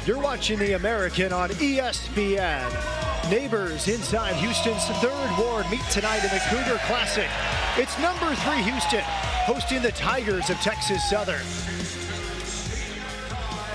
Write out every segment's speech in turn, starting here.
You're watching the American on ESPN. Neighbors inside Houston's 3rd Ward meet tonight in the Cougar Classic. It's number 3 Houston hosting the Tigers of Texas Southern.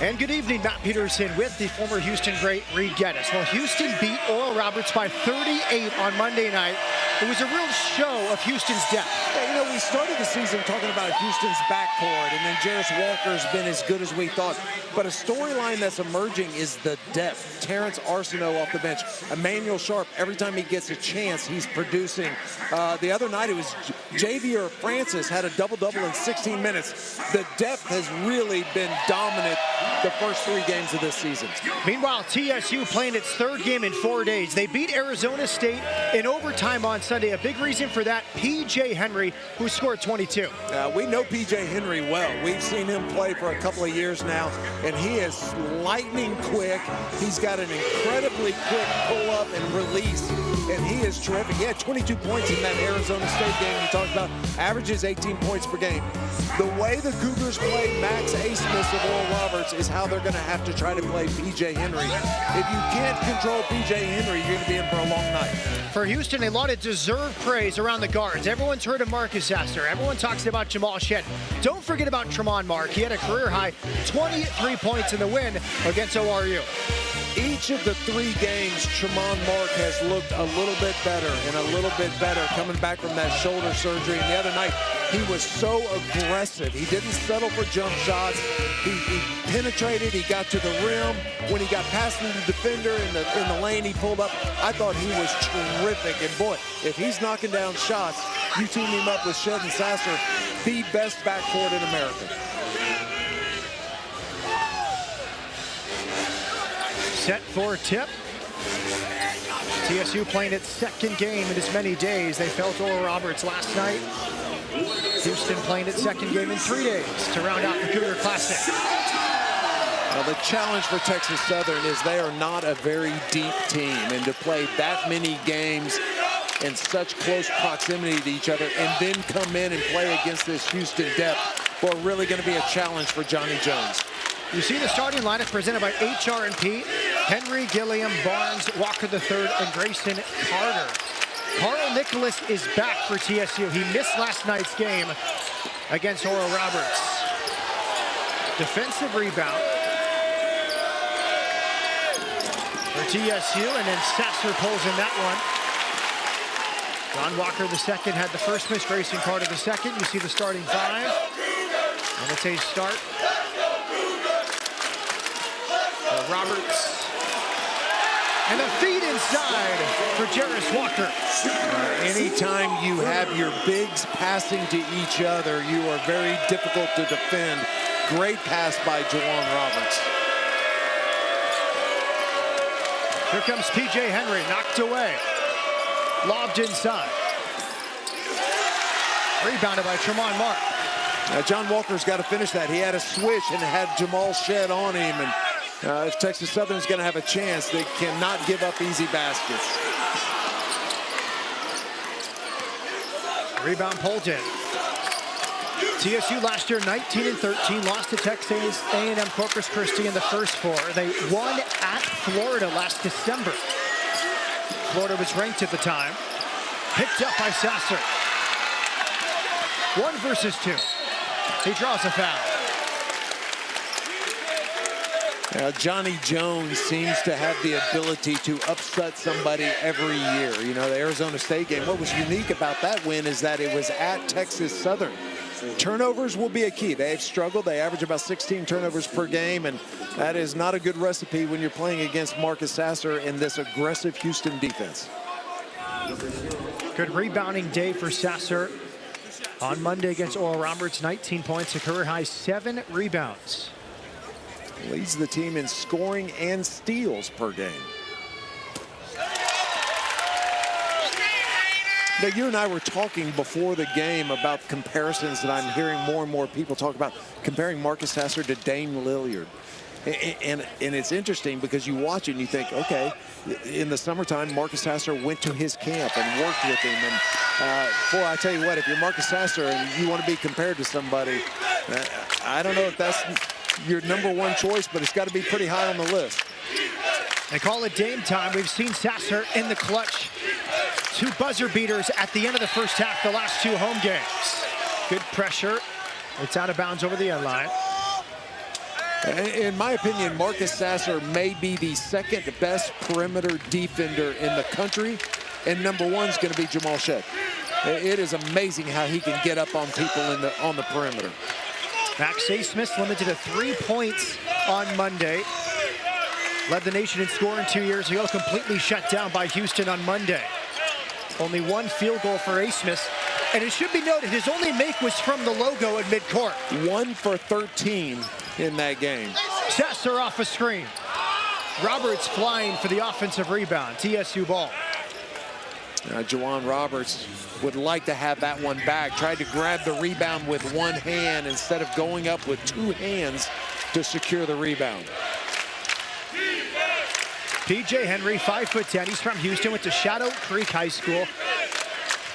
And good evening, Matt Peterson with the former Houston great Reed Geddes. Well, Houston beat Oral Roberts by 38 on Monday night. It was a real show of Houston's depth. Yeah, you know, we started the season talking about Houston's backcourt, and then Jarace Walker's been as good as we thought. But a storyline that's emerging is the depth. Terrence Arsenault off the bench. Emmanuel Sharp, every time he gets a chance, he's producing. The other night, it was Javier Francis had a double-double in 16 minutes. The depth has really been dominant the first 3 games of this season. Meanwhile, TSU playing its 3rd game in 4 days. They beat Arizona State in overtime on Sunday. A big reason for that, P.J. Henry, who scored 22. We know P.J. Henry well. We've seen him play for a couple of years now, and he is lightning quick. He's got an incredibly quick pull-up and release, and he is terrific. He had 22 points in that Arizona State game you talked about, averages 18 points per game. The way the Cougars play Max Abmas of Oral Roberts is how they're going to have to try to play P.J. Henry. If you can't control P.J. Henry, you're going to be in for a long night. For Houston, a lot of deserved praise around the guards. Everyone's heard of Marcus Sasser. Everyone talks about Jamal Shead. Don't forget about Tremont Mark. He had a career-high 23 points in the win against ORU. Each of the 3 games, Tremont Mark has looked a little bit better and a little bit better coming back from that shoulder surgery. And the other night, he was so aggressive. He didn't settle for jump shots. He penetrated. He got to the rim. When he got past the defender in the lane, he pulled up. I thought he was terrific. And boy, if he's knocking down shots, you team him up with Shead and Sasser, the best backcourt in America. Set for tip. TSU playing its 2nd game in as many days. They fell to Oral Roberts last night. Houston playing its 2nd game in 3 days to round out the Cougar Classic. Well, the challenge for Texas Southern is they are not a very deep team, and to play that many games in such close proximity to each other and then come in and play against this Houston depth, well, really going to be a challenge for Johnny Jones. You see the starting lineup presented by HR&P. Henry, Gilliam, Barnes, Walker III, and Grayson Carter. Carl Nicholas is back for TSU. He missed last night's game against Oral Roberts. Defensive rebound for TSU, and then Sasser pulls in that one. John Walker II had the first miss, Grayson Carter the second. You see the starting 5. And it's a start. Roberts. And a feed inside for Jarace Walker. Anytime you have your bigs passing to each other, you are very difficult to defend. Great pass by Juwan Roberts. Here comes P.J. Henry, knocked away. Lobbed inside. Rebounded by Tremont Mark. Now John Walker's got to finish that. He had a switch and had Jamal Shead on him. And if Texas Southern's going to have a chance, they cannot give up easy baskets. Rebound pulled in. TSU last year 19-13, lost to Texas A&M Corpus Christi in the first 4. They won at Florida last December. Florida was ranked at the time. Picked up by Sasser. 1 versus 2. He draws a foul. Johnny Jones seems to have the ability to upset somebody every year. You know, the Arizona State game, what was unique about that win is that it was at Texas Southern. Turnovers will be a key. They have struggled. They average about 16 turnovers per game, and that is not a good recipe when you're playing against Marcus Sasser in this aggressive Houston defense. Good rebounding day for Sasser on Monday against Oral Roberts. 19 points, a career-high 7 rebounds. Leads the team in scoring and steals per game. Now, you and I were talking before the game about comparisons that I'm hearing more and more people talk about, comparing Marcus Sasser to Dame Lillard. And it's interesting because you watch it and you think, okay, in the summertime, Marcus Sasser went to his camp and worked with him. And boy, I tell you what, if you're Marcus Sasser and you want to be compared to somebody, I don't know if that's your #1 choice, but it's got to be pretty high on the list. They call it Dame time. We've seen Sasser in the clutch. 2 buzzer beaters at the end of the first half, the last 2 home games. Good pressure. It's out of bounds over the end line. In my opinion, Marcus Sasser may be the 2nd best perimeter defender in the country, and #1 is going to be Jamal Shead. It is amazing how he can get up on people on the perimeter. Max Abmas limited to 3 points on Monday. Led the nation in scoring 2 years ago, completely shut down by Houston on Monday. Only 1 field goal for Abmas. And it should be noted, his only make was from the logo at midcourt. 1 for 13 in that game. Sasser off a screen. Roberts flying for the offensive rebound. TSU ball. J'Wan Roberts would like to have that one back. Tried to grab the rebound with 1 hand instead of going up with 2 hands to secure the rebound. PJ Henry, 5'10". He's from Houston, went to Shadow Creek High School.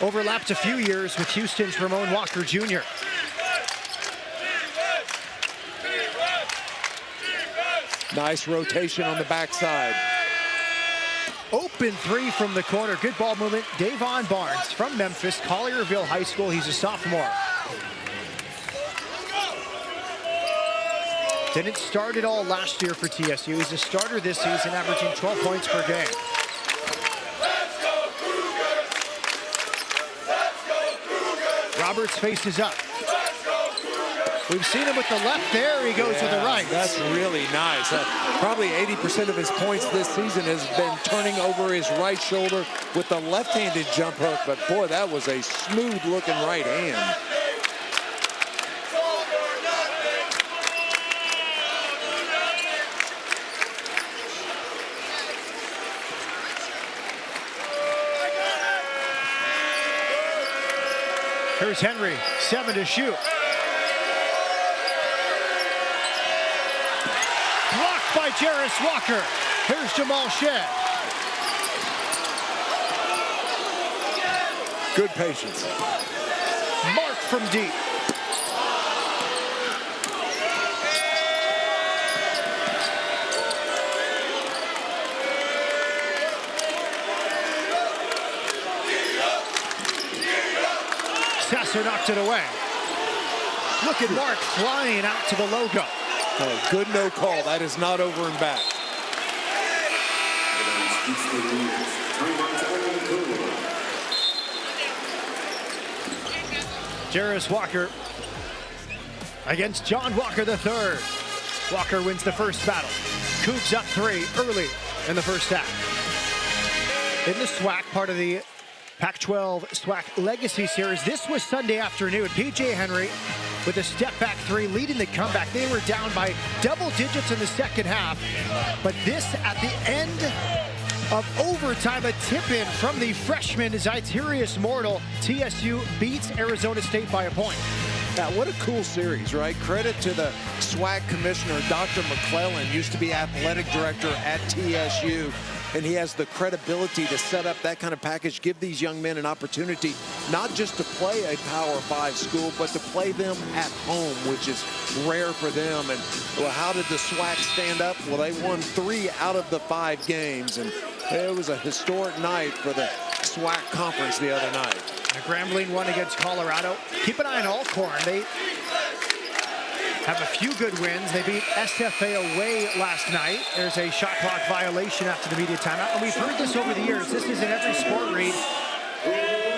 Overlapped a few years with Houston's Ramon Walker Jr. Nice rotation on the backside. Open 3 from the corner. Good ball movement. Davon Barnes from Memphis, Collierville High School. He's a sophomore. Didn't start it all last year for TSU. He's a starter this season, averaging 12 points per game. Roberts faces up. We've seen him with the left there. He goes with the right. That's really nice. Probably 80% of his points this season has been turning over his right shoulder with the left-handed jump hook. But boy, that was a smooth-looking right hand. Here's Henry, 7 to shoot. Blocked by Jarace Walker. Here's Jamal Shead. Good patience. Mark from deep. Sasser knocked it away. Look at Mark flying out to the logo. Oh, good no call. That is not over and back. Jarace Walker against John Walker III. Walker wins the first battle. Cougs up 3 early in the first half. In the SWAC, part of the Pac-12 SWAC Legacy Series. This was Sunday afternoon. PJ Henry with a step-back 3 leading the comeback. They were down by double digits in the second half. But this at the end of overtime, a tip-in from the freshman Zyterius Mortal. TSU beats Arizona State by a point. Now, what a cool series, right? Credit to the SWAC commissioner, Dr. McClellan, used to be athletic director at TSU. And he has the credibility to set up that kind of package, give these young men an opportunity not just to play a Power 5 school, but to play them at home, which is rare for them. And well, how did the SWAC stand up? Well, they won 3 out of the 5 games, and it was a historic night for the SWAC conference the other night. Grambling won against Colorado. Keep an eye on Alcorn. They have a few good wins. They beat SFA away last night. There's a shot clock violation after the media timeout. And we've heard this over the years. This is in every sport, Reed.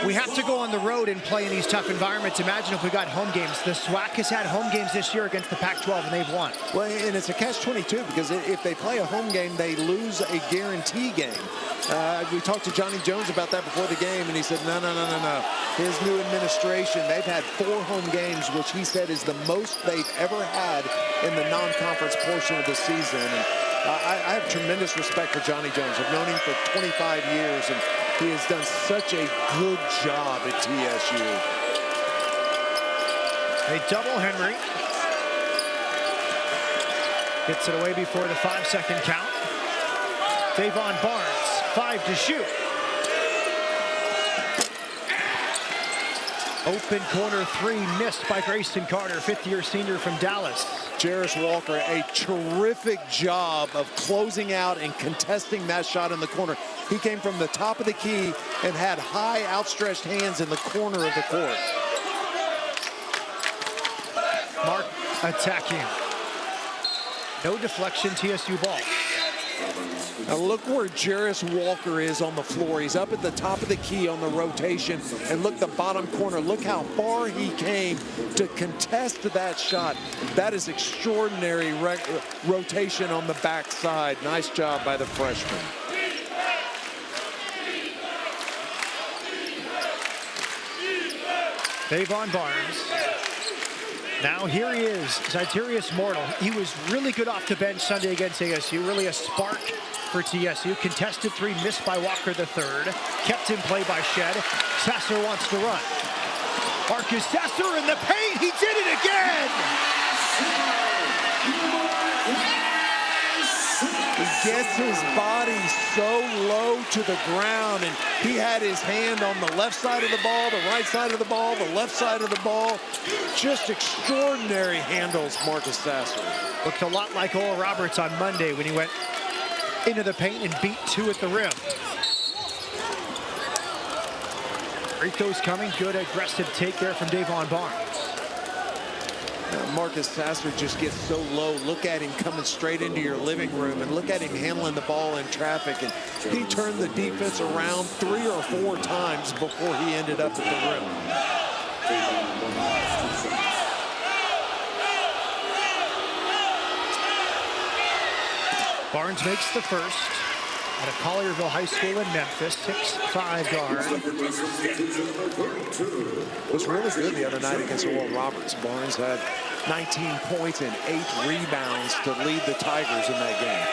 We have to go on the road and play in these tough environments. Imagine if we got home games. The SWAC has had home games this year against the Pac-12, and they've won. Well, and it's a catch-22 because if they play a home game, they lose a guarantee game. We talked to Johnny Jones about that before the game, and he said, no. His new administration, they've had 4 home games, which he said is the most they've ever had in the non-conference portion of the season. And I have tremendous respect for Johnny Jones. I've known him for 25 years, and he has done such a good job at TSU. They double Henry. Gets it away before the 5-second count. Davon Barnes, 5 to shoot. Open corner three missed by Grayson Carter, fifth-year senior from Dallas. Jarace Walker, a terrific job of closing out and contesting that shot in the corner. He came from the top of the key and had high outstretched hands in the corner of the court. Mark attacking. No deflection, TSU ball. Now look where Jarace Walker is on the floor. He's up at the top of the key on the rotation. And look, the bottom corner. Look how far he came to contest that shot. That is extraordinary rotation on the backside. Nice job by the freshman. Davon Barnes. Now here he is, Zyterius Mortal. He was really good off the bench Sunday against ASU, really a spark for TSU. Contested three missed by Walker III. Kept in play by Shed. Sasser wants to run. Marcus Sasser in the paint, he did it again! He gets his body so low to the ground, and he had his hand on the left side of the ball, the right side of the ball, the left side of the ball. Just extraordinary handles, Marcus Sasser. Looked a lot like Oral Roberts on Monday when he went into the paint and beat two at the rim. Free throws coming, good aggressive take there from Davon Barnes. Marcus Sasser just gets so low. Look at him coming straight into your living room, and look at him handling the ball in traffic. And he turned the defense around 3 or 4 times before he ended up at the rim. Barnes makes the first out of Collierville High School in Memphis, 6'5" guard. Was really good the other night against Oral Roberts. Barnes had 19 points and 8 rebounds to lead the Tigers in that game.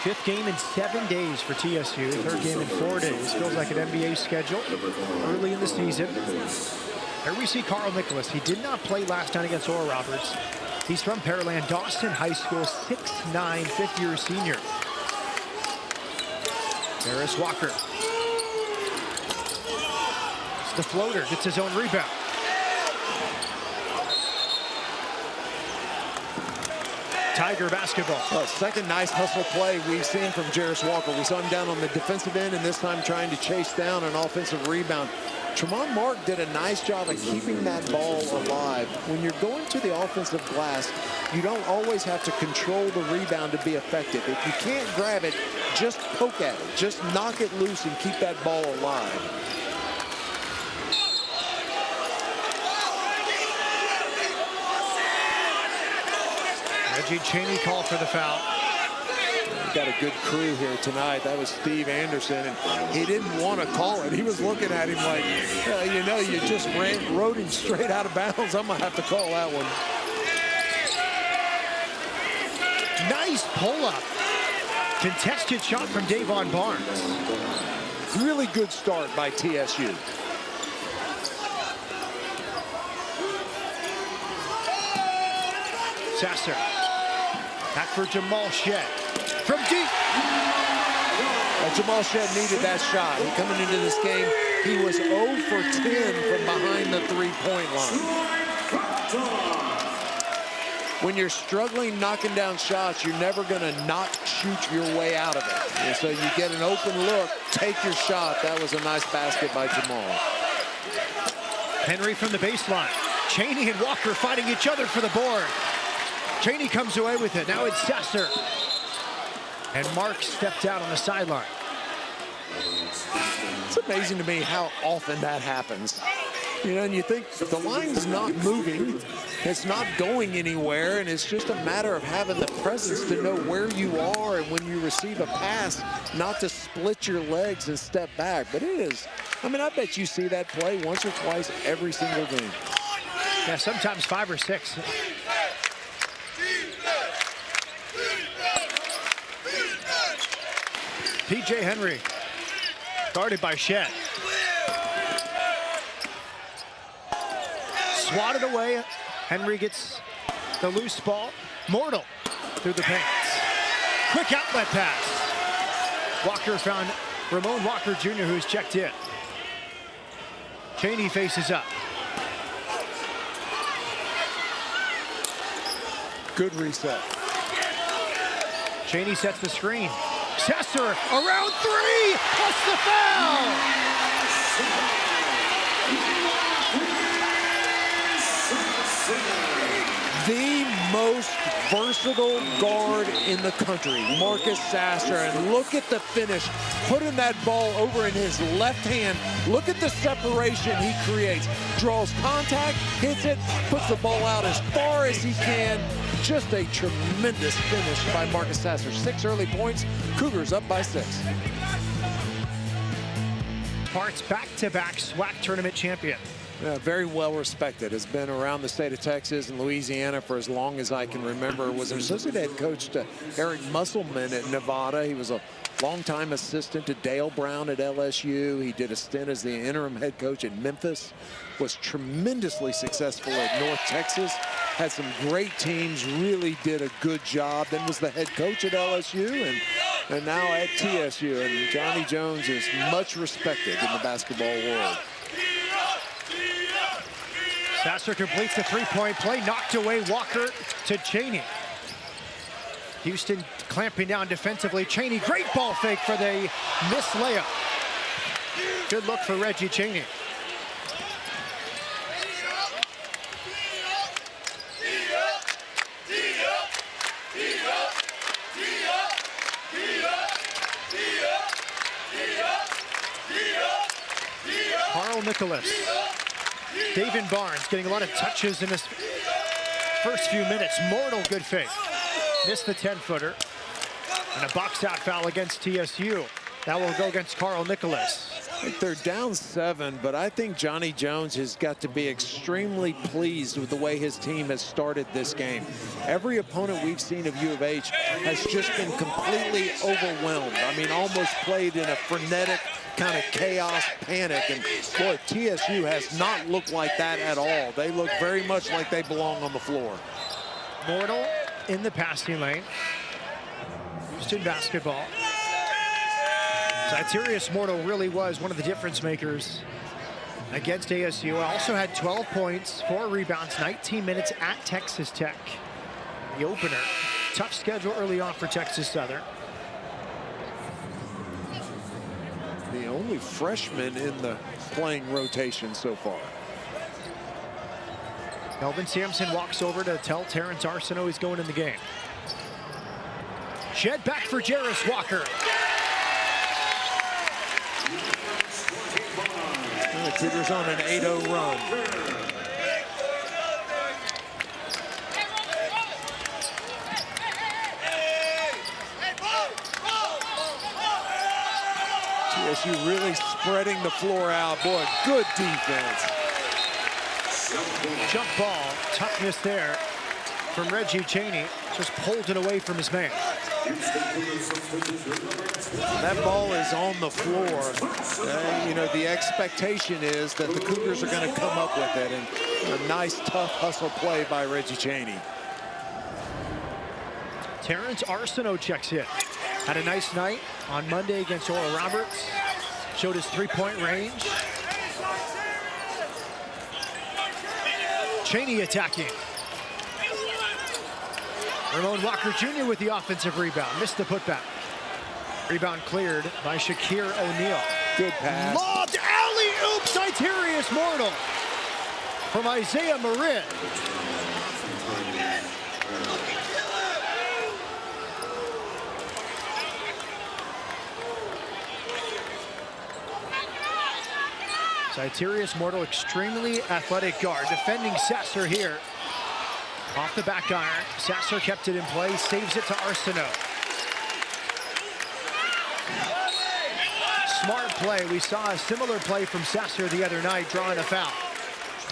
Fifth game in 7 days for TSU. Third game in 4 days. Feels like an NBA schedule early in the season. Here we see Carl Nicholas. He did not play last night against Oral Roberts. He's from Pearland, Dawson High School, 6'9", fifth-year senior. Jarace Walker. It's the floater, gets his own rebound. Tiger basketball. Well, second nice hustle play we've seen from Jarace Walker. We saw him down on the defensive end, and this time trying to chase down an offensive rebound. Tremont Mark did a nice job of keeping that ball alive. When you're going to the offensive glass, you don't always have to control the rebound to be effective. If you can't grab it, just poke at it. Just knock it loose and keep that ball alive. Reggie Chaney called for the foul. Got a good crew here tonight. That was Steve Anderson, and he didn't want to call it. He was looking at him like, you know, you just rode him straight out of bounds. I'm going to have to call that one. Nice pull-up. Contested shot from Davon Barnes. Really good start by TSU. Sasser. Back for Jamal Shed. From deep. Jamal Shed needed that shot. He coming into this game, he was 0 for 10 from behind the three-point line. When you're struggling knocking down shots, you're never going to not shoot your way out of it. And so you get an open look, take your shot. That was a nice basket by Jamal. Henry from the baseline. Chaney and Walker fighting each other for the board. Chaney comes away with it. Now it's Sasser. And Mark stepped out on the sideline. It's amazing to me how often that happens. You know, and you think the line's not moving, it's not going anywhere, and it's just a matter of having the presence to know where you are, and when you receive a pass, not to split your legs and step back. But it is, I mean, I bet you see that play once or twice every single game. Yeah, sometimes 5 or 6. P.J. Henry, guarded by Shed. Swatted away. Henry gets the loose ball. Mortal through the paint. quick outlet pass. Walker found Ramon Walker Jr., who's checked in. Chaney faces up. Good reset. Chaney sets the screen. Sasser around three. Plus the foul. The most versatile guard in the country, Marcus Sasser, and look at the finish. Putting that ball over in his left hand. Look at the separation he creates. Draws contact, hits it, puts the ball out as far as he can. Just a tremendous finish by Marcus Sasser. 6 early points, Cougars up by 6. Parts back-to-back SWAC tournament champion. Yeah, very well respected. Has been around the state of Texas and Louisiana for as long as I can remember. Was an associate head coach to Eric Musselman at Nevada. He was a longtime assistant to Dale Brown at LSU. He did a stint as the interim head coach at Memphis. Was tremendously successful at North Texas. Had some great teams, really did a good job. Then was the head coach at LSU and now at TSU. And Johnny Jones is much respected in the basketball world. Sasser completes the three-point play, knocked away Walker to Chaney. Houston clamping down defensively. Chaney, great ball fake for the missed layup. Good look for Reggie Chaney. Carl Nicholas. David Barnes getting a lot of touches in his first few minutes. Mortal, good fake. Missed the 10-footer. And a box-out foul against TSU. That will go against Carl Nicholas. I think they're down 7, but I think Johnny Jones has got to be extremely pleased with the way his team has started this game. Every opponent we've seen of U of H has just been completely overwhelmed. I mean, almost played in a frenetic kind of chaos, panic, and boy, TSU has not looked like that at all. They look very much like they belong on the floor. Mortal in the passing lane. Houston basketball. Tyrese Mortal really was one of the difference makers against ASU. Also had 12 points, 4 rebounds, 19 minutes at Texas Tech. The opener. Tough schedule early on for Texas Southern. The only freshman in the playing rotation so far. Melvin Sampson walks over to tell Terrence Arsenault he's going in the game. Shed back for Jarris Walker. The Cougars on an 8-0 run. TSU really spreading the floor out. Boy, good defense. Jump ball, toughness there from Reggie Chaney. Just pulled it away from his man. That ball is on the floor. You know, the expectation is that the Cougars are going to come up with it. And a nice, tough hustle play by Reggie Chaney. Terrence Arsenault checks in. Had a nice night on Monday against Oral Roberts. Showed his three-point range. Chaney attacking. Ramon Walker Jr. with the offensive rebound. Missed the putback. Rebound cleared by Shakir O'Neal. Good pass. Lobbed alley-oop, Tyrese Mortal from Isaiah Marin. Tyrese Mortal, extremely athletic guard, defending Sasser here. Off the back iron, Sasser kept it in play, saves it to Arsenault. Smart play. We saw a similar play from Sasser the other night, drawing a foul.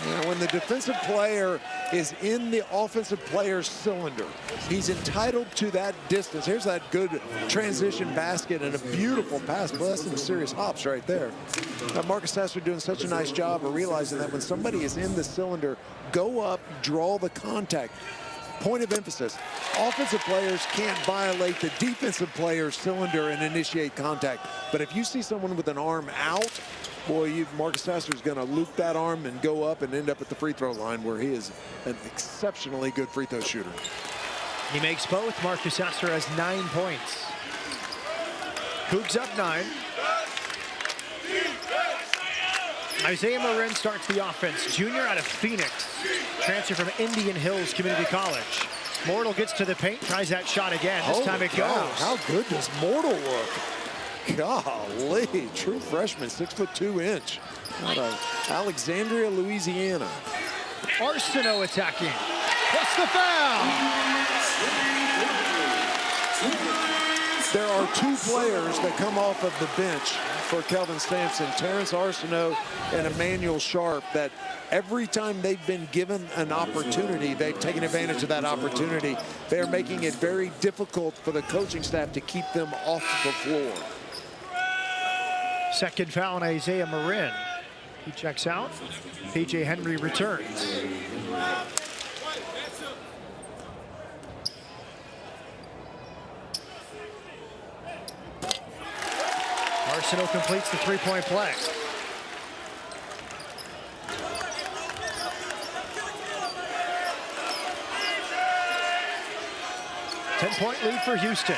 Yeah, when the defensive player is in the offensive player's cylinder, he's entitled to that distance. Here's that good transition basket and a beautiful pass. Well, that's some serious hops right there. Marcus Sasser doing such a nice job of realizing that when somebody is in the cylinder, go up, draw the contact. point of emphasis. Offensive players can't violate the defensive player's cylinder and initiate contact. But if you see someone with an arm out, boy, Marcus Sasser is going to loop that arm and go up and end up at the free throw line, where he is an exceptionally good free throw shooter. He makes both. Marcus Sasser has 9 points. Cougs up 9. Isaiah Marin starts the offense. Junior out of Phoenix. Transfer from Indian Hills Community College. Mortal gets to the paint, tries that shot again. This time it goes. How good does Mortal look? Golly, true freshman, 6'2" out of Alexandria, Louisiana. Arsenault attacking. What's the foul? There are 2 players that come off of the bench for Kelvin Sampson, Terrence Arsenault and Emmanuel Sharp, that every time they've been given an opportunity, they've taken advantage of that opportunity. They're making it very difficult for the coaching staff to keep them off the floor. Second foul on Isaiah Marin. He checks out. PJ Henry returns. Arsenault completes the three-point play. Ten-point lead for Houston.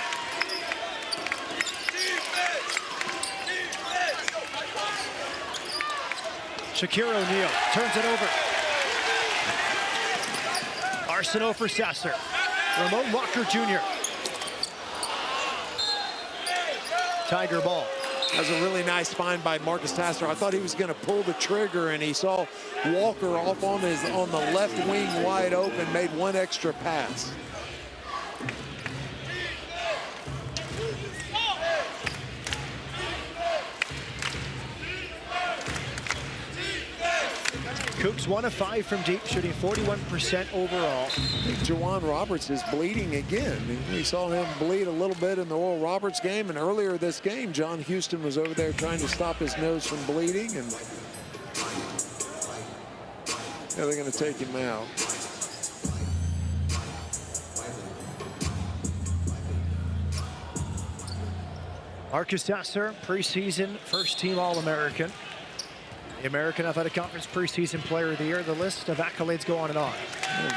Shaquille O'Neal turns it over. Arsenault for Sasser. Ramon Walker Jr. Tiger ball. That was a really nice find by Marcus Sasser. I thought he was going to pull the trigger, and he saw Walker off on the left wing wide open, made one extra pass. Cougs 1 of 5 from deep, shooting 41% overall. Juwan Roberts is bleeding again. We saw him bleed a little bit in the Oral Roberts game, and earlier this game, John Houston was over there trying to stop his nose from bleeding, and yeah, they're going to take him out. Marcus Sasser, preseason first-team All-American. The American Athletic Conference preseason player of the year. The list of accolades go on and on.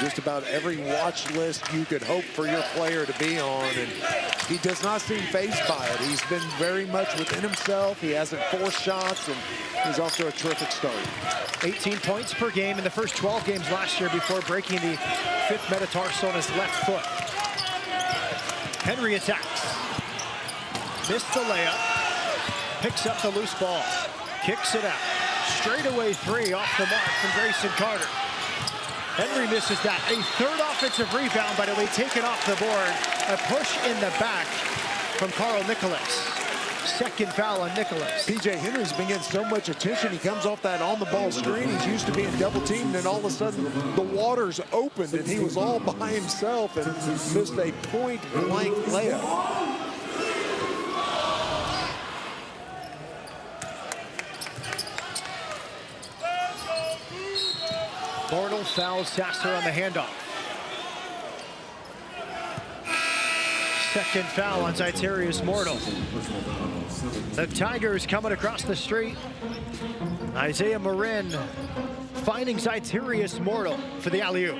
Just about every watch list you could hope for your player to be on, and he does not seem fazed by it. He's been very much within himself. He hasn't forced shots, and he's off to a terrific start. 18 points per game in the first 12 games last year before breaking the 5th metatarsal on his left foot. Henry attacks. Missed the layup. Picks up the loose ball. Kicks it out. Straightaway 3 off the mark from Grayson Carter. Henry misses that. A third offensive rebound, but it'll be taken off the board. A push in the back from Carl Nicholas. Second foul on Nicholas. PJ Henry's been getting so much attention. He comes off that on-the-ball screen. He's used to being double-teamed, and all of a sudden the waters opened, and he was all by himself and missed a point-blank layup. Mortal fouls Sasser on the handoff. Second foul on Zaitarius Mortal. The Tigers coming across the street. Isaiah Marin finding Zaitarius Mortal for the alley-oop.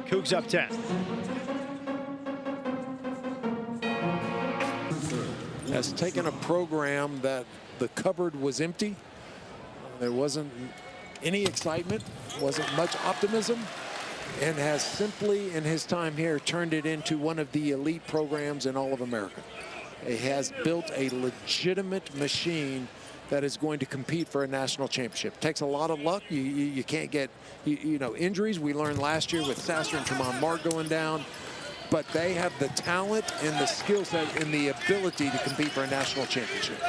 Cougs up 10. Has taken a program that the cupboard was empty. There wasn't any excitement, wasn't much optimism, and has simply, in his time here, turned it into one of the elite programs in all of America. It has built a legitimate machine that is going to compete for a national championship. It takes a lot of luck. You can't get injuries. We learned last year with Sasser and Tramon Mark going down, but they have the talent and the skill set and the ability to compete for a national championship.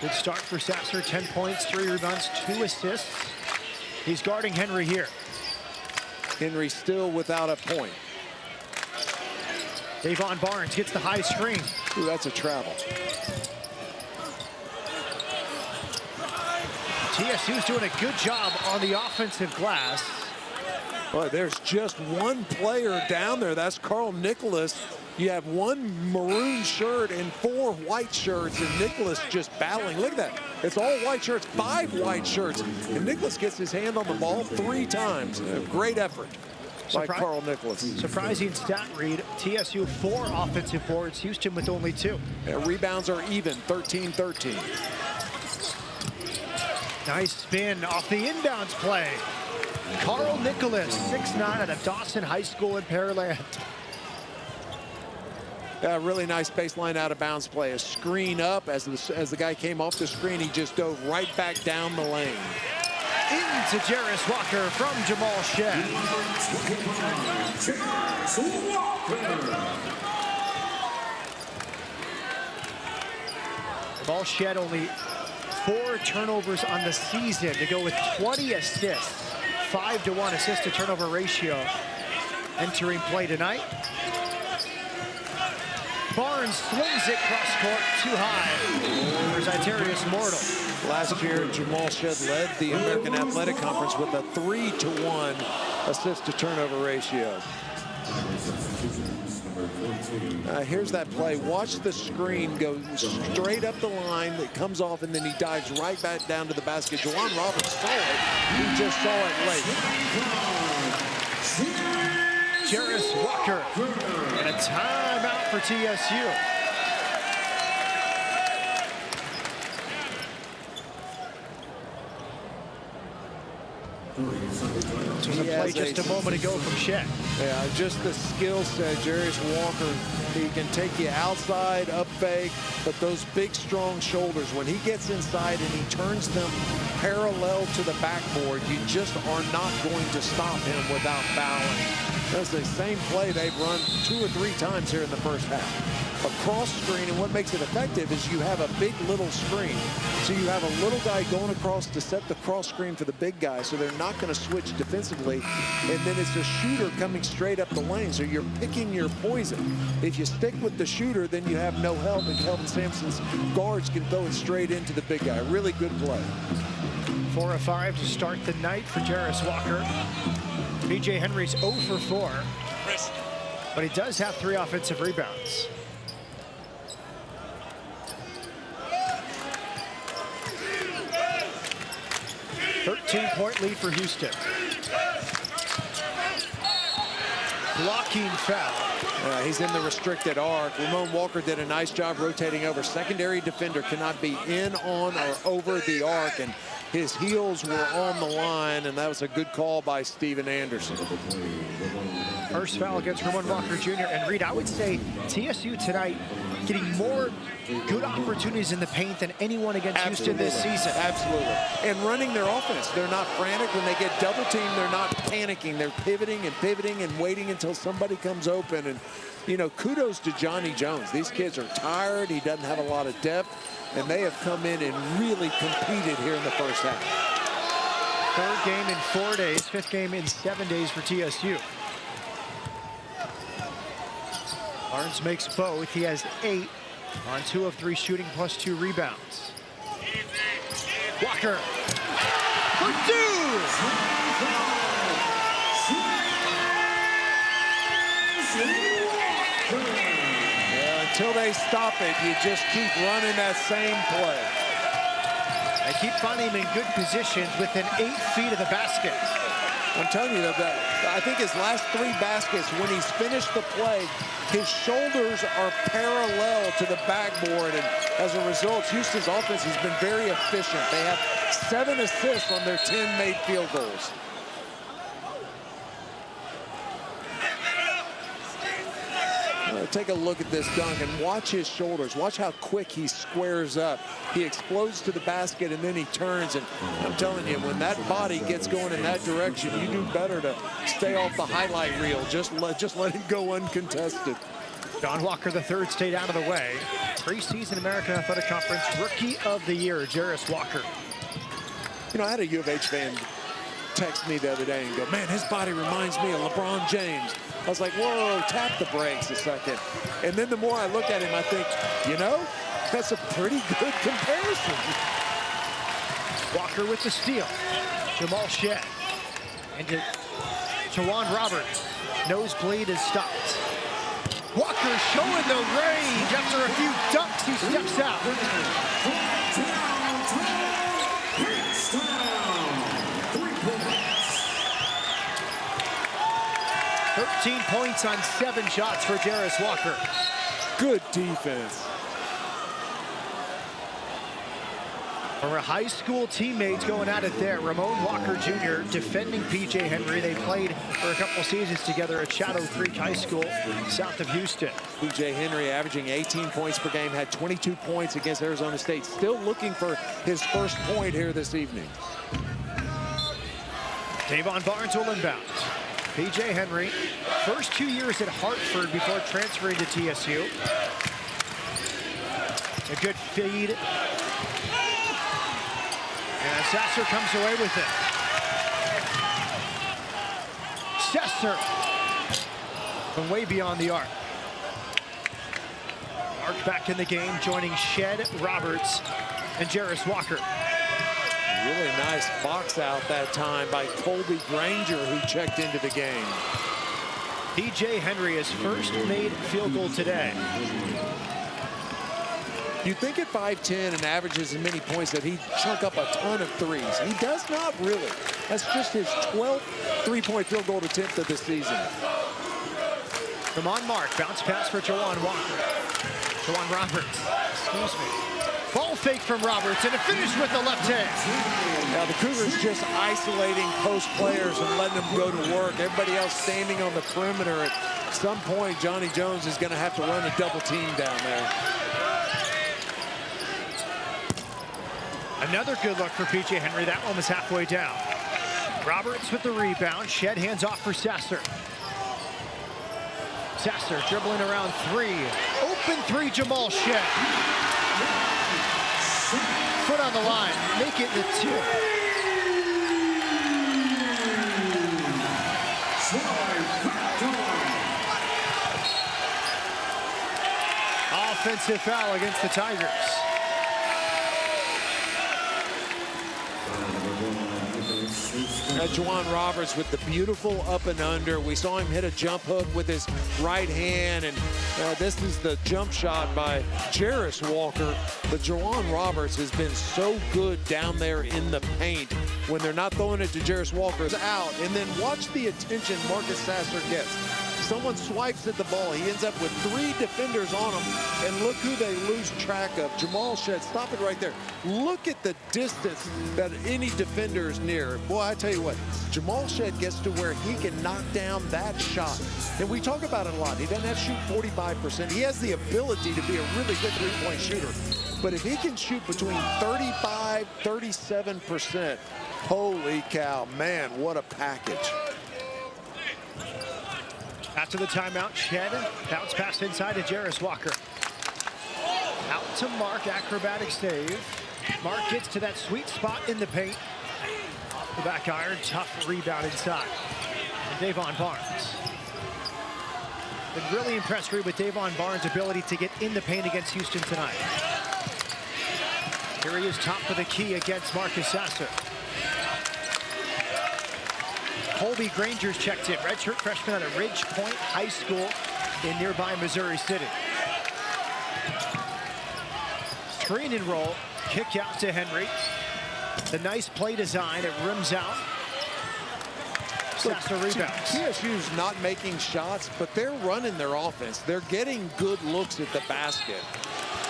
Good start for Sasser, 10 points, 3 rebounds, 2 assists. He's guarding Henry here. Henry still without a point. Davon Barnes gets the high screen. Ooh, that's a travel. TSU's doing a good job on the offensive glass. Boy, there's just one player down there. That's Carl Nicholas. You have one maroon shirt and 4 white shirts, and Nicholas just battling. Look at that. It's all white shirts, 5 white shirts. And Nicholas gets his hand on the ball 3 times. A great effort by Carl Nicholas. Surprising stat read. TSU 4 offensive boards, Houston with only 2. Rebounds are even, 13-13. Nice spin off the inbounds play. Carl Nicholas, 6'9", out of Dawson High School in Pearland. Really nice baseline out of bounds play. A screen up as the guy came off the screen, he just dove right back down the lane. Into Jarris Walker from Jamal Shead. Jamal Shead only 4 turnovers on the season to go with 20 assists. 5-to-1 assist to turnover ratio entering play tonight. Barnes slings it cross court too high for Zyterius Mortal. Last year, Jamal Shead led the American Athletic Conference with a 3-to-1 assist to turnover ratio. Here's that play. Watch the screen go straight up the line. That comes off, and then he dives right back down to the basket. Juwan Roberts saw it. He just saw it late. Jarris Walker and a timeout for TSU. This was a play just a moment ago from Shead. Yeah, just the skill set, Jarris Walker. He can take you outside, up fake, but those big, strong shoulders, when he gets inside and he turns them parallel to the backboard, you just are not going to stop him without fouling. That's the same play they've run 2 or 3 times here in the first half. A cross screen, and what makes it effective is you have a big little screen. So you have a little guy going across to set the cross screen for the big guy, so they're not going to switch defensively. And then it's a shooter coming straight up the lane, so you're picking your poison. If you stick with the shooter, then you have no help, and Kelvin Sampson's guards can throw it straight into the big guy. Really good play. 4 of 5 to start the night for Jarris Walker. B.J. Henry's 0 for 4, but he does have 3 offensive rebounds. Point lead for Houston. Blocking foul. He's in the restricted arc. Ramon Walker did a nice job rotating over. Secondary defender cannot be in, on, or over the arc, and his heels were on the line, and that was a good call by Steven Anderson. First foul against Ramon Walker Jr. And Reed, I would say TSU tonight getting more good opportunities in the paint than anyone against Houston this season. Absolutely. And running their offense. They're not frantic. When they get double teamed, they're not panicking. They're pivoting and waiting until somebody comes open. And, you know, kudos to Johnny Jones. These kids are tired. He doesn't have a lot of depth. And they have come in and really competed here in the first half. 3rd game in 4 days, 5th game in 7 days for TSU. Barnes makes both. He has 8 on 2 of 3 shooting plus 2 rebounds. Walker for 2. Yeah, until they stop it, you just keep running that same play. They keep finding him in good positions within 8 feet of the basket. I'm telling you that I think his last 3 baskets, when he's finished the play, his shoulders are parallel to the backboard, and as a result, Houston's offense has been very efficient. They have 7 assists on their 10 made field goals. Take a look at this dunk and watch his shoulders. Watch how quick he squares up. He explodes to the basket and then he turns. And I'm telling you, when that body gets going in that direction, you do better to stay off the highlight reel. Just let it go uncontested. John Walker III stayed out of the way. Preseason American Athletic Conference Rookie of the Year, Jarris Walker. You know, I had a U of H fan text me the other day and go, man, his body reminds me of LeBron James. I was like, whoa, tap the brakes a second. And then the more I look at him, I think, you know, that's a pretty good comparison. Walker with the steal. Jamal Shead. Into J'Wan Roberts. Nosebleed is stopped. Walker showing the range. After a few dunks, he steps out. 13 points on 7 shots for Jarace Walker. Good defense. Our high school teammates going at it there. Ramon Walker Jr. defending P.J. Henry. They played for a couple seasons together at Shadow Creek High School, south of Houston. P.J. Henry averaging 18 points per game, had 22 points against Arizona State. Still looking for his first point here this evening. Davon Barnes will inbound. P.J. Henry, first 2 years at Hartford before transferring to TSU. A good feed. And Sasser comes away with it. Sasser from way beyond the arc. Mark back in the game, joining Shead, Roberts, and Jarace Walker. Really nice box out that time by Colby Granger, who checked into the game. P.J. Henry, his first made field goal today. You think at 5'10" and averages as many points that he'd chunk up a ton of threes. He does not really. That's just his 12th three-point field goal attempt of the season. From on Mark, bounce pass for J'Wan Walker. J'Wan Roberts, excuse me. Ball fake from Roberts, and a finish with the left hand. Now the Cougars just isolating post players and letting them go to work. Everybody else standing on the perimeter. At some point, Johnny Jones is going to have to run a double team down there. Another good look for P.J. Henry. That one was halfway down. Roberts with the rebound. Shead hands off for Sasser. Sasser dribbling around 3. Open 3, Jamal Shead. Foot on the line. Make it the 2. Offensive foul against the Tigers. J'Wan Roberts with the beautiful up and under. We saw him hit a jump hook with his right hand, and this is the jump shot by Jarace Walker. But J'Wan Roberts has been so good down there in the paint when they're not throwing it to Jarace Walker. It's out, and then watch the attention Marcus Sasser gets. Someone swipes at the ball. He ends up with 3 defenders on him, and look who they lose track of. Jamal Shead, stop it right there. Look at the distance that any defender is near. Boy, I tell you what, Jamal Shead gets to where he can knock down that shot. And we talk about it a lot. He doesn't have to shoot 45%. He has the ability to be a really good three-point shooter. But if he can shoot between 35, 37%, holy cow, man, what a package. After the timeout, Shead bounce pass inside to Jarace Walker. Out to Mark, acrobatic save. Mark gets to that sweet spot in the paint. Off the back iron, tough rebound inside. And Davon Barnes. Been really impressed with Davon Barnes' ability to get in the paint against Houston tonight. Here he is, top of the key against Marcus Sasser. Colby Granger's checked in, redshirt freshman out of Ridge Point High School in nearby Missouri City. Screen and roll, kick out to Henry. The nice play design, it rims out. Sasser rebounds. TSU's not making shots, but they're running their offense. They're getting good looks at the basket.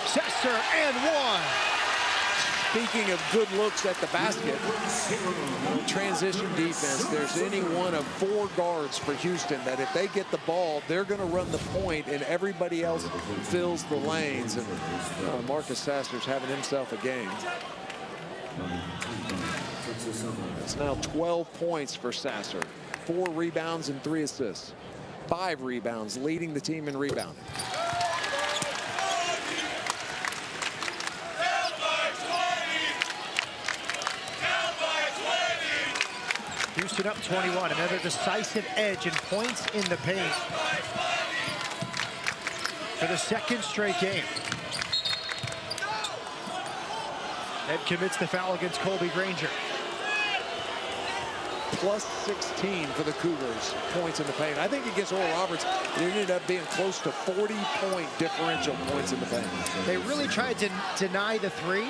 Sasser and 1. Speaking of good looks at the basket, transition defense, there's any one of 4 guards for Houston that if they get the ball, they're going to run the point and everybody else fills the lanes. And Marcus Sasser's having himself a game. It's now 12 points for Sasser. 4 rebounds and 3 assists. 5 rebounds, leading the team in rebounding. Houston up 21, another decisive edge and points in the paint for the 2nd straight game. And commits the foul against Colby Granger. Plus 16 for the Cougars, points in the paint. I think against Oral Roberts, it ended up being close to 40-point differential points in the paint. They really tried to deny the three,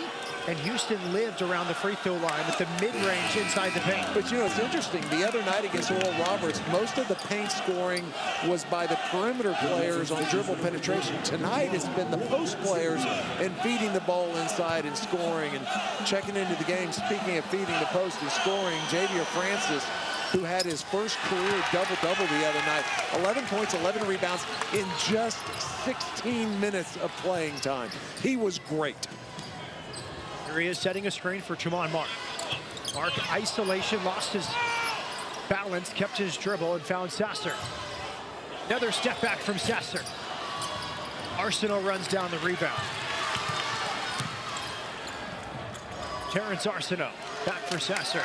and Houston lived around the free throw line with the mid-range inside the paint. But, you know, it's interesting. The other night against Oral Roberts, most of the paint scoring was by the perimeter players on dribble penetration. Tonight, it's been the post players and feeding the ball inside and scoring and checking into the game. Speaking of feeding the post and scoring, Javier Francis, who had his first career double-double the other night. 11 points, 11 rebounds in just 16 minutes of playing time. He was great. Here he is setting a screen for Tramon Mark. Mark, isolation, lost his balance, kept his dribble, and found Sasser. Another step back from Sasser. Arsenault runs down the rebound. Terrence Arsenault back for Sasser.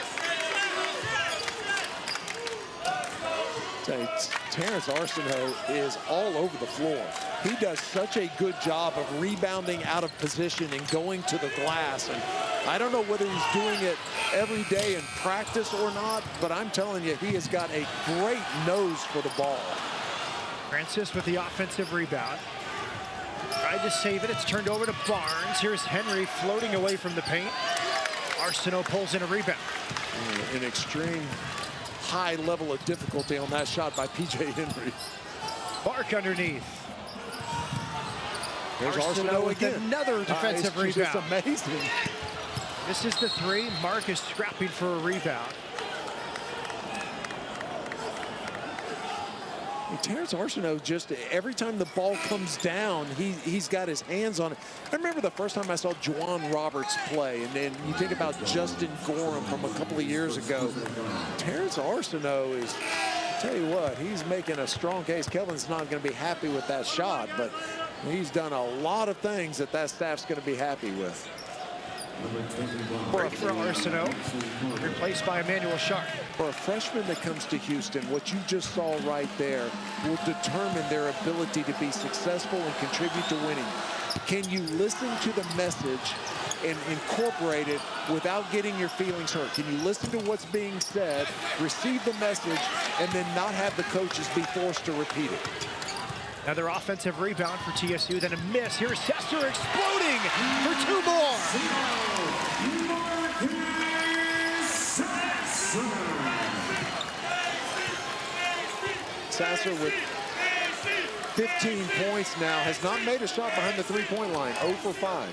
Terrence Arsenault is all over the floor. He does such a good job of rebounding out of position and going to the glass. And I don't know whether he's doing it every day in practice or not, but I'm telling you, he has got a great nose for the ball. Francis with the offensive rebound. Tried to save it. It's turned over to Barnes. Here's Henry floating away from the paint. Arsenault pulls in a rebound. An extreme high level of difficulty on that shot by P.J. Henry. Mark underneath. There's Arsenault again. Another defensive rebound. It's amazing. This is the three. Mark is scrapping for a rebound. Terrence Arsenault, just every time the ball comes down, he's got his hands on it. I remember the first time I saw Juwan Roberts play, and then you think about Justin Gorham from a couple of years ago. Terrence Arsenault is, I'll tell you what, he's making a strong case. Kelvin's not going to be happy with that shot, but he's done a lot of things that staff's going to be happy with. Break for Arsenault, replaced by Emmanuel Sharp. For a freshman that comes to Houston, what you just saw right there will determine their ability to be successful and contribute to winning. Can you listen to the message and incorporate it without getting your feelings hurt? Can you listen to what's being said, receive the message, and then not have the coaches be forced to repeat it? Another offensive rebound for TSU, then a miss. Here's Sasser exploding for two more. Sasser with 15 points now, has not made a shot behind the three-point line, 0 for 5.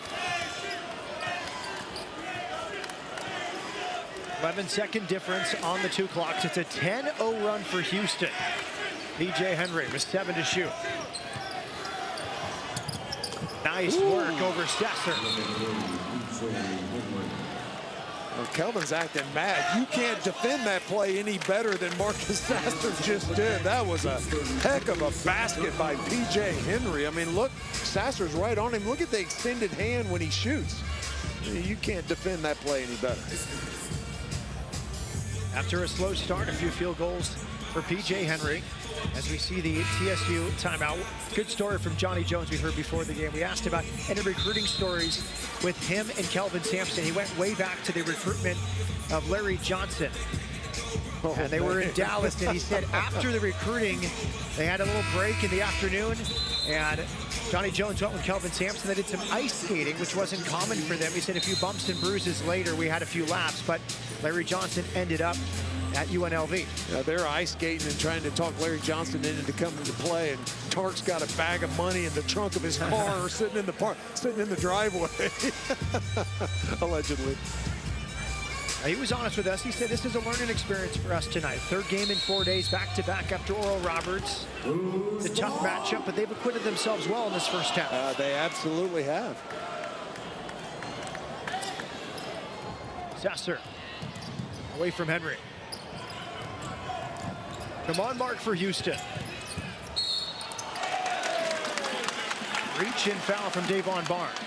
11-second difference on the two clocks. It's a 10-0 run for Houston. P.J. Henry with 7 to shoot. Nice work over Sasser. Well, Kelvin's acting mad. You can't defend that play any better than Marcus Sasser just did. That was a heck of a basket by P.J. Henry. I mean, look, Sasser's right on him. Look at the extended hand when he shoots. You can't defend that play any better. After a slow start, a few field goals for P.J. Henry. As we see the TSU timeout. Good story from Johnny Jones we heard before the game. We asked about any recruiting stories with him and Kelvin Sampson. He went way back to the recruitment of Larry Johnson. And they were in Dallas, and he said after the recruiting, they had a little break in the afternoon, and Johnny Jones went with Kelvin Sampson. They did some ice skating, which wasn't common for them. He said a few bumps and bruises later, we had a few laps, but Larry Johnson ended up at UNLV. They're ice skating and trying to talk Larry Johnson into coming to play, and Tark's got a bag of money in the trunk of his car sitting in the driveway, allegedly. He was honest with us. He said this is a learning experience for us tonight. Third game in 4 days, back-to-back after Oral Roberts. It's a tough matchup, but they've acquitted themselves well in this first half. They absolutely have. Sasser away from Henry. Come on, Mark for Houston. Reach and foul from Davon Barnes.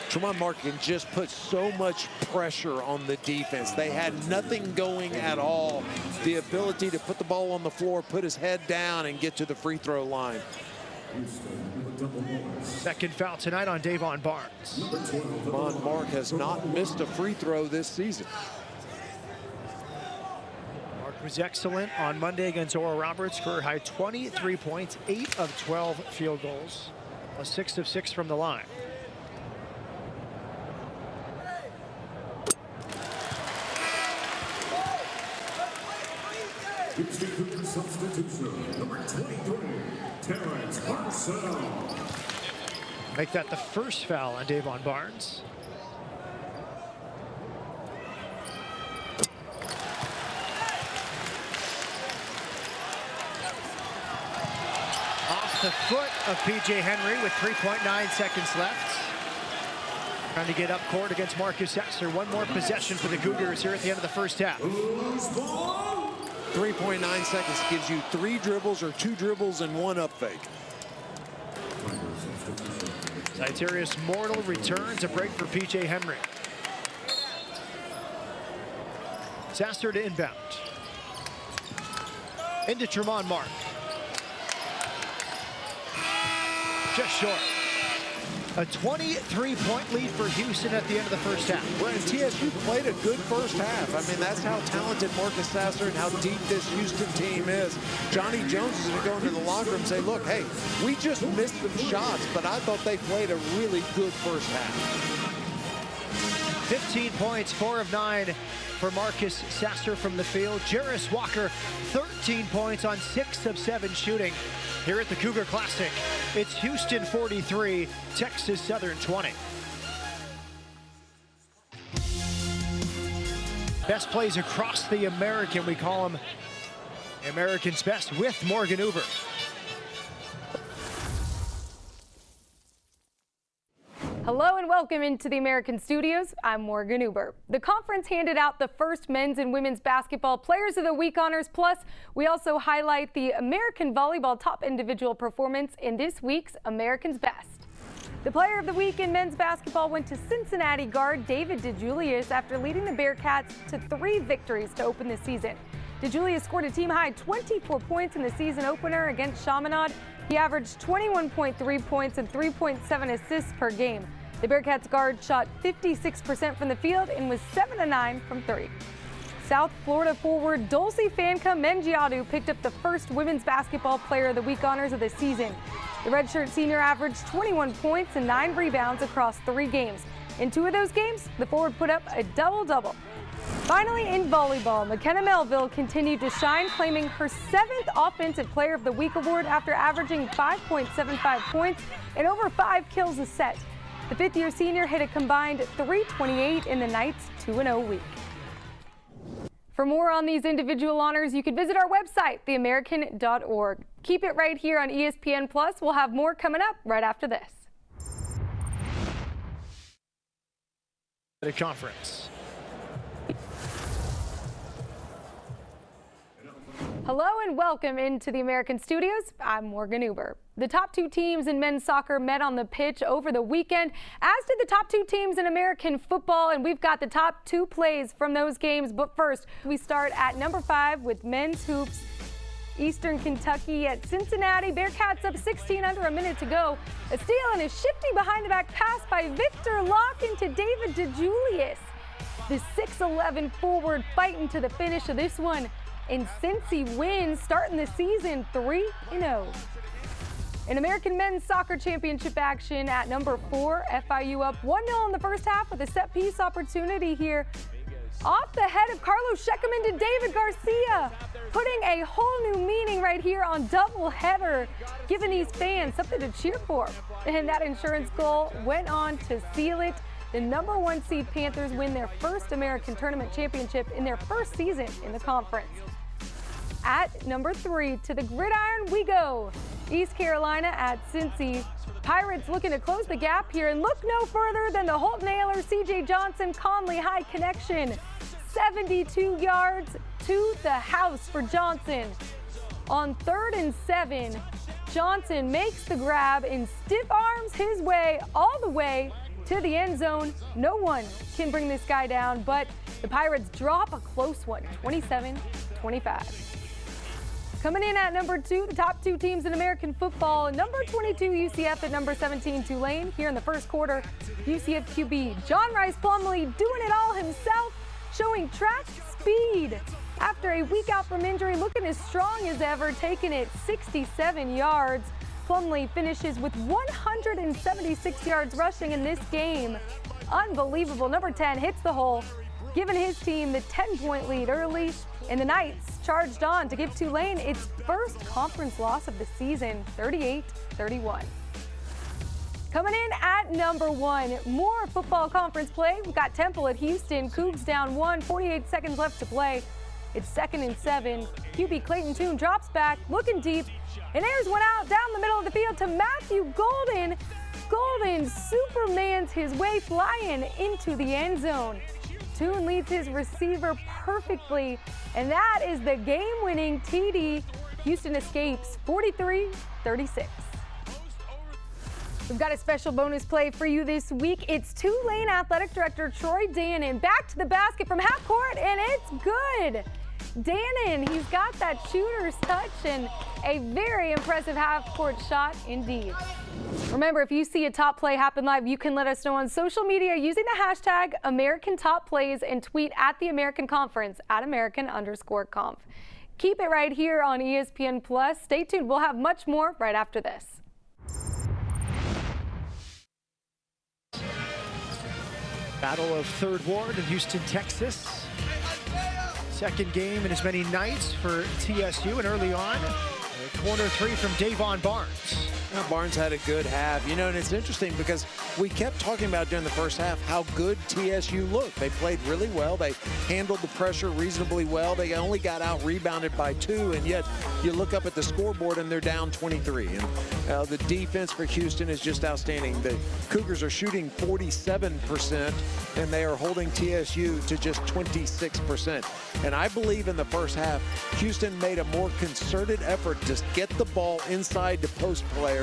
Tramon Mark can just put so much pressure on the defense. They had nothing going at all. The ability to put the ball on the floor, put his head down, and get to the free throw line. Second foul tonight on Davon Barnes. Tremont Mark has not missed a free throw this season. Mark was excellent on Monday against Oral Roberts, career high 23 points, 8 of 12 field goals, a 6 of 6 from the line. Substitution, number 23, Terrence Marcel. Make that the first foul on Davon Barnes. Off the foot of P.J. Henry with 3.9 seconds left. Trying to get up court against Marcus Sasser. One more possession for the Cougars here at the end of the first half. 3.9 seconds gives you 3 dribbles or 2 dribbles and 1 up fake. Titarius Mortal returns, a break for P.J. Henry. Sasser to inbound. Into Tremont Mark. Just short. A 23-point lead for Houston at the end of the first half. Brent, TSU played a good first half. I mean, that's how talented Marcus Sasser and how deep this Houston team is. Johnny Jones is going to go into the locker room and say, look, hey, we just missed some shots, but I thought they played a really good first half. 15 points, 4 of 9 for Marcus Sasser from the field. Jarris Walker, 13 points on 6 of 7 shooting here at the Cougar Classic. It's Houston 43, Texas Southern 20. Best plays across the American. We call them American's Best with Morgan Uber. Hello and welcome into the American Studios. I'm Morgan Uber. The conference handed out the first men's and women's basketball Players of the Week honors. Plus, we also highlight the American Volleyball top individual performance in this week's American's Best. The Player of the Week in men's basketball went to Cincinnati guard David DeJulius after leading the Bearcats to 3 victories to open the season. DeJulius scored a team-high 24 points in the season opener against Chaminade. He averaged 21.3 points and 3.7 assists per game. The Bearcats guard shot 56% from the field and was 7 of 9 from 3. South Florida forward Dulcie Fanka Mengiadu picked up the first women's basketball Player of the Week honors of the season. The redshirt senior averaged 21 points and 9 rebounds across 3 games. In 2 of those games, the forward put up a double-double. Finally, in volleyball, McKenna Melville continued to shine, claiming her 7th Offensive Player of the Week award after averaging 5.75 points and over 5 kills a set. The 5th-year senior hit a combined .328 in the Knights' 2-0 week. For more on these individual honors, you can visit our website, theamerican.org. Keep it right here on ESPN+. We'll have more coming up right after this. The conference. Hello and welcome into the American Studios. I'm Morgan Uber. The top 2 teams in men's soccer met on the pitch over the weekend, as did the top 2 teams in American football, and we've got the top 2 plays from those games. But first, we start at number 5 with men's hoops. Eastern Kentucky at Cincinnati. Bearcats up 16 under a minute to go. A steal and a shifty behind-the-back pass by Victor Locke into David DeJulius. The 6'11 forward fighting to the finish of this one. And Cincy wins, starting the season 3-0. In American Men's Soccer Championship action at number 4, FIU up 1-0 in the first half with a set-piece opportunity here. Off the head of Carlos Sheckham into David Garcia, putting a whole new meaning right here on doubleheader, giving these fans something to cheer for. And that insurance goal went on to seal it. The number 1 seed Panthers win their first American Tournament Championship in their first season in the conference. At number 3, to the gridiron we go. East Carolina at Cincy. Pirates looking to close the gap here and look no further than the Holt Naylor, CJ Johnson, Conley High connection. 72 yards to the house for Johnson. On 3rd and 7, Johnson makes the grab and stiff arms his way all the way to the end zone. No one can bring this guy down, but the Pirates drop a close one, 27-25. Coming in at number 2, the top 2 teams in American football. Number 22, UCF at number 17, Tulane. Here in the first quarter, UCF QB John Rhys Plumlee doing it all himself, showing track speed. After a week out from injury, looking as strong as ever, taking it 67 yards. Plumlee finishes with 176 yards rushing in this game. Unbelievable. Number 10 hits the hole, giving his team the 10-point lead early. And the Knights charged on to give Tulane its first conference loss of the season, 38-31. Coming in at number 1, more football conference play. We've got Temple at Houston. Cougs down 1, 48 seconds left to play. It's 2nd and 7. QB Clayton Tune drops back, looking deep, and airs one out down the middle of the field to Matthew Golden. Golden Supermans his way flying into the end zone. Tune leads his receiver perfectly, and that is the game-winning TD. Houston escapes 43-36. We've got a special bonus play for you this week. It's Tulane Athletic Director Troy Dannen back to the basket from half court, and it's good. Dannen, he's got that shooter's touch and a very impressive half-court shot indeed. Remember, if you see a top play happen live, you can let us know on social media using the hashtag #AmericanTopPlays and tweet at the American Conference at American_conf. Keep it right here on ESPN Plus. Stay tuned. We'll have much more right after this. Battle of Third Ward in Houston, Texas. Second game in as many nights for TSU, and early on, corner 3 from Davon Barnes. Now, Barnes had a good half, you know, and it's interesting because we kept talking about during the first half how good TSU looked. They played really well. They handled the pressure reasonably well. They only got out rebounded by 2, and yet you look up at the scoreboard and they're down 23. And the defense for Houston is just outstanding. The Cougars are shooting 47%, and they are holding TSU to just 26%. And I believe in the first half, Houston made a more concerted effort to get the ball inside the post players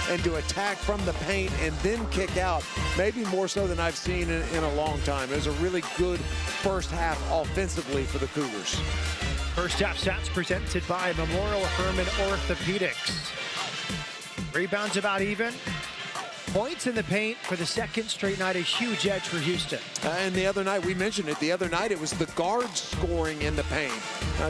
and to attack from the paint and then kick out, maybe more so than I've seen in a long time. It was a really good first half offensively for the Cougars. First half stats presented by Memorial Hermann Orthopedics. Rebounds about even. Points in the paint for the second straight night, a huge edge for Houston. And the other night, we mentioned it, the other night it was the guards scoring in the paint.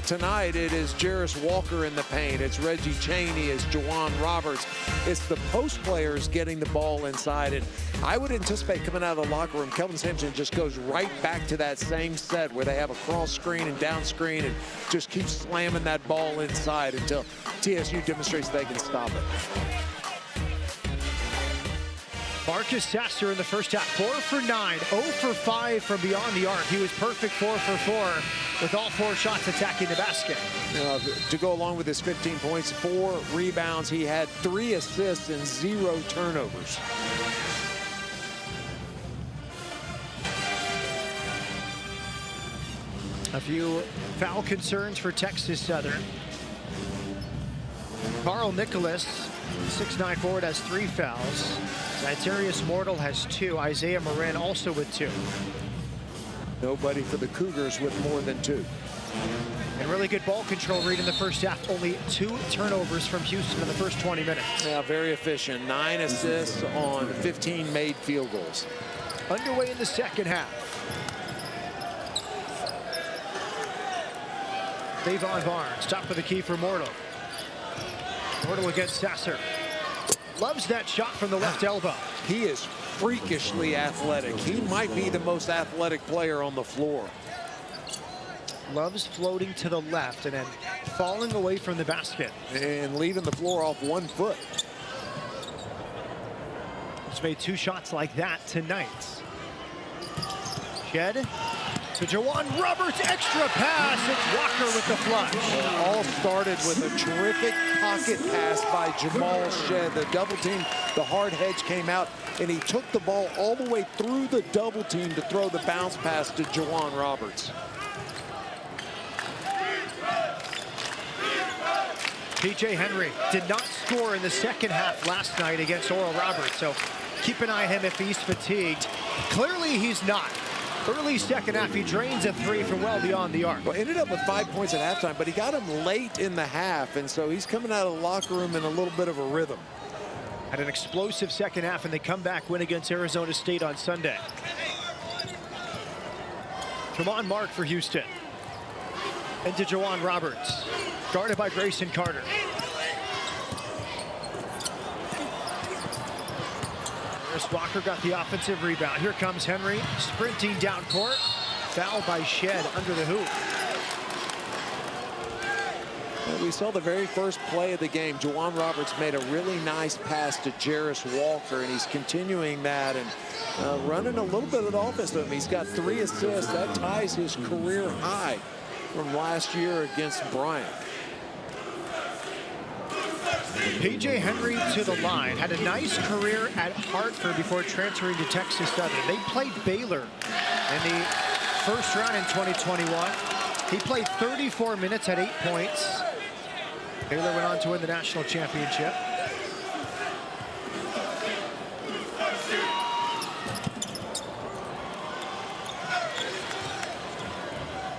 Tonight it is Jarris Walker in the paint, it's Reggie Chaney, it's Juwan Roberts. It's the post players getting the ball inside. And I would anticipate coming out of the locker room, Kelvin Sampson just goes right back to that same set where they have a cross screen and down screen and just keeps slamming that ball inside until TSU demonstrates they can stop it. Marcus Sasser in the first half, 4 for 9, 0 for 5 from beyond the arc. He was perfect 4 for 4 with all 4 shots attacking the basket. To go along with his 15 points, 4 rebounds, he had 3 assists and 0 turnovers. A few foul concerns for Texas Southern. Carl Nicholas, 6'9" forward, has 3 fouls. Zacharias Mortal has 2. Isaiah Morin also with 2. Nobody for the Cougars with more than 2. And really good ball control read in the first half. Only 2 turnovers from Houston in the first 20 minutes. Yeah, very efficient. 9 assists on 15 made field goals. Underway in the second half. Davon Barnes, top of the key for Mortal. Mortal against Sasser. Loves that shot from the left elbow. He is freakishly athletic. He might be the most athletic player on the floor. Loves floating to the left and then falling away from the basket. And leaving the floor off 1 foot. He's made 2 shots like that tonight. Shed to Juwan Roberts, extra pass. It's Walker with the flush. It all started with a terrific pocket pass by Jamal Shed. The double team, the hard hedge came out, and he took the ball all the way through the double team to throw the bounce pass to Juwan Roberts. PJ Henry did not score in the second half last night against Oral Roberts, so keep an eye on him if he's fatigued. Clearly he's not. Early second half, he drains a three from well beyond the arc. Well, ended up with 5 points at halftime, but he got him late in the half, and so he's coming out of the locker room in a little bit of a rhythm. Had an explosive second half, and they come back win against Arizona State on Sunday. Tramon Mark for Houston. Into J'Wan Roberts. Guarded by Grayson Carter. Harris Walker got the offensive rebound. Here comes Henry sprinting down court. Foul by Shed under the hoop. We saw the very first play of the game. J'Wan Roberts made a really nice pass to Jarris Walker, and he's continuing that and running a little bit of the offense with him. He's got 3 assists. That ties his career high from last year against Bryant. PJ Henry to the line. Had a nice career at Hartford before transferring to Texas Southern. They played Baylor in the first round in 2021. He played 34 minutes at 8 points. Baylor went on to win the national championship.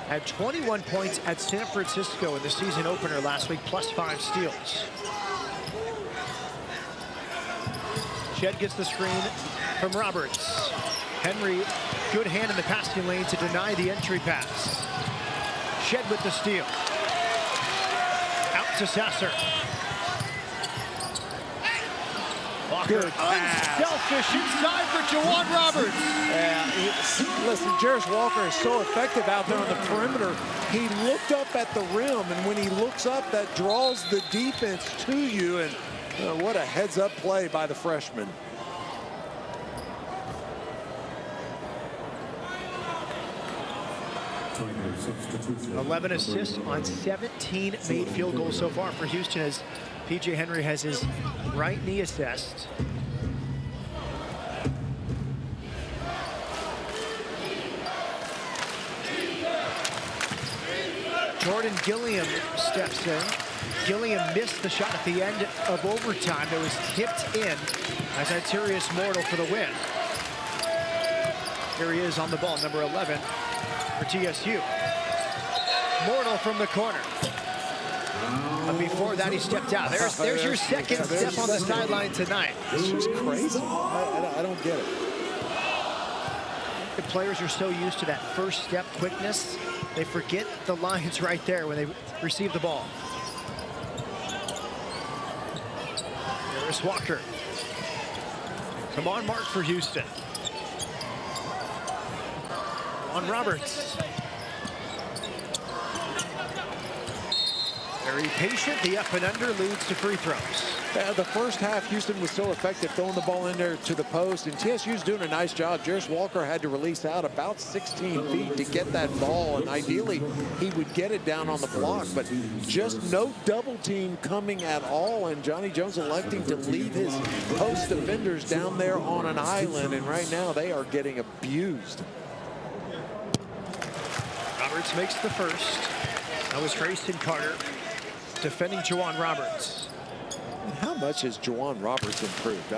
Had 21 points at San Francisco in the season opener last week, plus 5 steals. Shed gets the screen from Roberts. Henry, good hand in the passing lane to deny the entry pass. Shed with the steal. Out to Sasser. Walker, unselfish inside for J'Wan Roberts. Yeah, listen, Jarris Walker is so effective out there on the perimeter. He looked up at the rim, and when he looks up, that draws the defense to you. And what a heads-up play by the freshman. Tigers 11 assists on 17 made field goals so far for Houston, as PJ Henry has his right knee assessed. Jordan Gilliam steps in. Gilliam missed the shot at the end of overtime that was tipped in as Itarius Mortal for the win. Here he is on the ball, number 11 for TSU. Mortal from the corner. But before that, he stepped out. There's your second step on the sideline tonight. This is crazy. I don't get it. The players are so used to that first step quickness, they forget the lines right there when they receive the ball. Harris Walker. Tramon Mark for Houston. On Roberts. Very patient. The up and under leads to free throws. The first half, Houston was so effective throwing the ball in there to the post, and TSU's doing a nice job. Jarris Walker had to release out about 16 feet to get that ball, and ideally he would get it down on the block, but just no double team coming at all, and Johnny Jones electing to leave his post defenders down there on an island, and right now they are getting abused. Roberts makes the first. That was Grayson Carter defending J'Wan Roberts. How much has J'Wan Roberts improved?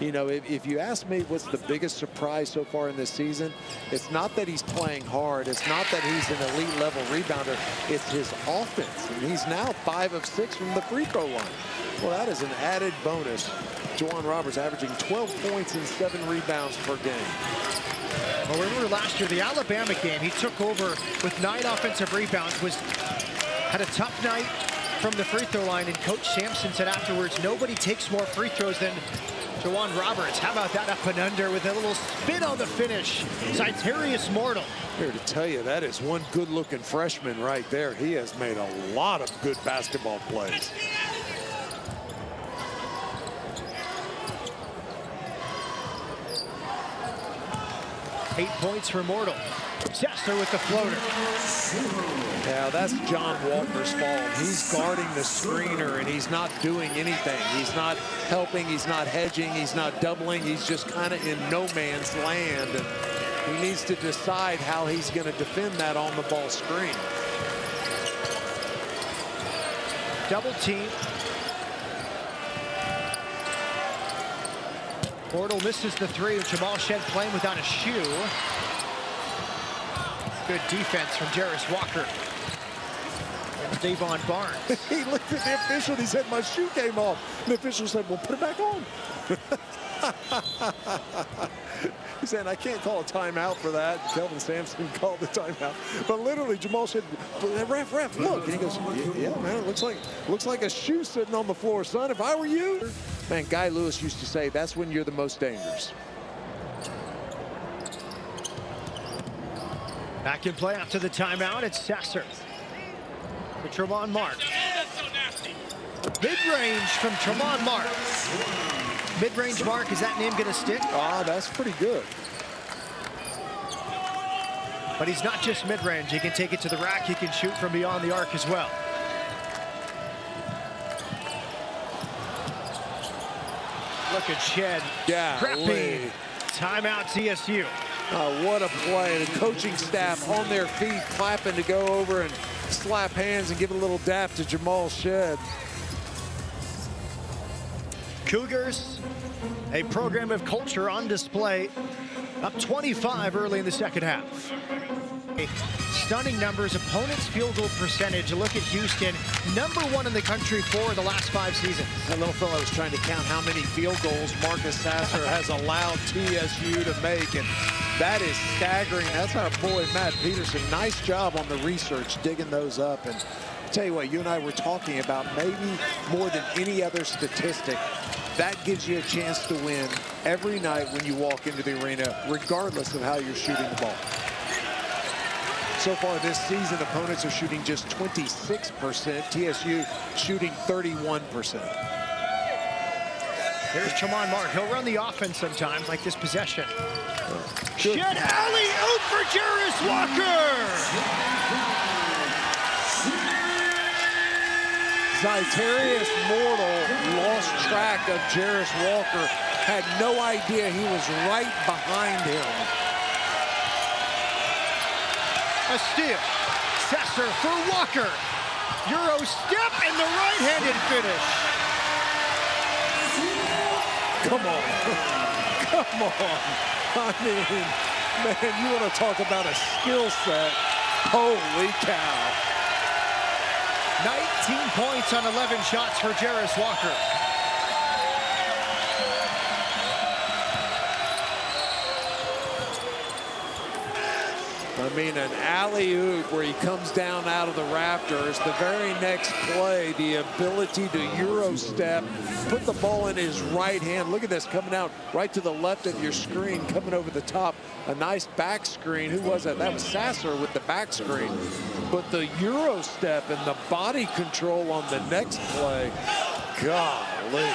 You know, if you ask me what's the biggest surprise so far in this season, it's not that he's playing hard. It's not that he's an elite level rebounder. It's his offense. And he's now 5 of 6 from the free throw line. Well, that is an added bonus. J'Wan Roberts averaging 12 points and 7 rebounds per game. Well, remember last year, the Alabama game, he took over with 9 offensive rebounds, had a tough night from the free throw line, and Coach Sampson said afterwards, nobody takes more free throws than J'Wan Roberts. How about that up and under with a little spin on the finish? Itarius Mortal. Here to tell you, that is one good-looking freshman right there. He has made a lot of good basketball plays. Eight points for Mortal. Sasser with the floater. Yeah, that's John Walker's fault. He's guarding the screener, and he's not doing anything. He's not helping. He's not hedging. He's not doubling. He's just kind of in no man's land. And he needs to decide how he's going to defend that on the ball screen. Double team. Mortal misses the three. Jamal Shed playing without a shoe. Good defense from Jarris Walker. And Davon Barnes. He looked at the official and he said, my shoe came off. And the official said, well, put it back on. He said, I can't call a timeout for that. Kelvin Sampson called the timeout. But literally, Jamal said, ref, look. And he goes, yeah, man, it looks like a shoe sitting on the floor, son. If I were you. Man, Guy Lewis used to say, that's when you're the most dangerous. Back in play after the timeout. It's Sasser. For Tramon Mark. Mid-range from Tramon Mark. Mid-range Mark, is that name going to stick? Ah, that's pretty good. But he's not just mid-range. He can take it to the rack. He can shoot from beyond the arc as well. Look at Shed. Yeah. Prepping. Timeout TSU. What a play. The coaching staff on their feet, clapping to go over and slap hands and give a little dap to Jamal Shed. Cougars, a program of culture on display. Up 25 early in the second half. Stunning numbers, opponent's field goal percentage. A look at Houston, #1 in the country for the last 5 seasons. That little fellow was trying to count how many field goals Marcus Sasser has allowed TSU to make, and that is staggering. That's our boy Matt Peterson. Nice job on the research, digging those up. And I'll tell you what, you and I were talking about maybe more than any other statistic. That gives you a chance to win every night when you walk into the arena, regardless of how you're shooting the ball. So far this season, opponents are shooting just 26%. TSU shooting 31%. There's Tramon Mark. He'll run the offense sometimes, like this possession. Shed alley-oop for Jarris Walker! Zyterius Mortal lost track of Jarris Walker. Had no idea he was right behind him. A steal. Sasser for Walker. Euro step and the right-handed finish. Come on. Come on. I mean, man, you want to talk about a skill set. Holy cow. 19 points on 11 shots for Jarris Walker. I mean, an alley-oop where he comes down out of the rafters. The very next play, the ability to Euro step, put the ball in his right hand. Look at this, coming out right to the left of your screen, coming over the top. A nice back screen. Who was that? That was Sasser with the back screen. But the Euro step and the body control on the next play, golly.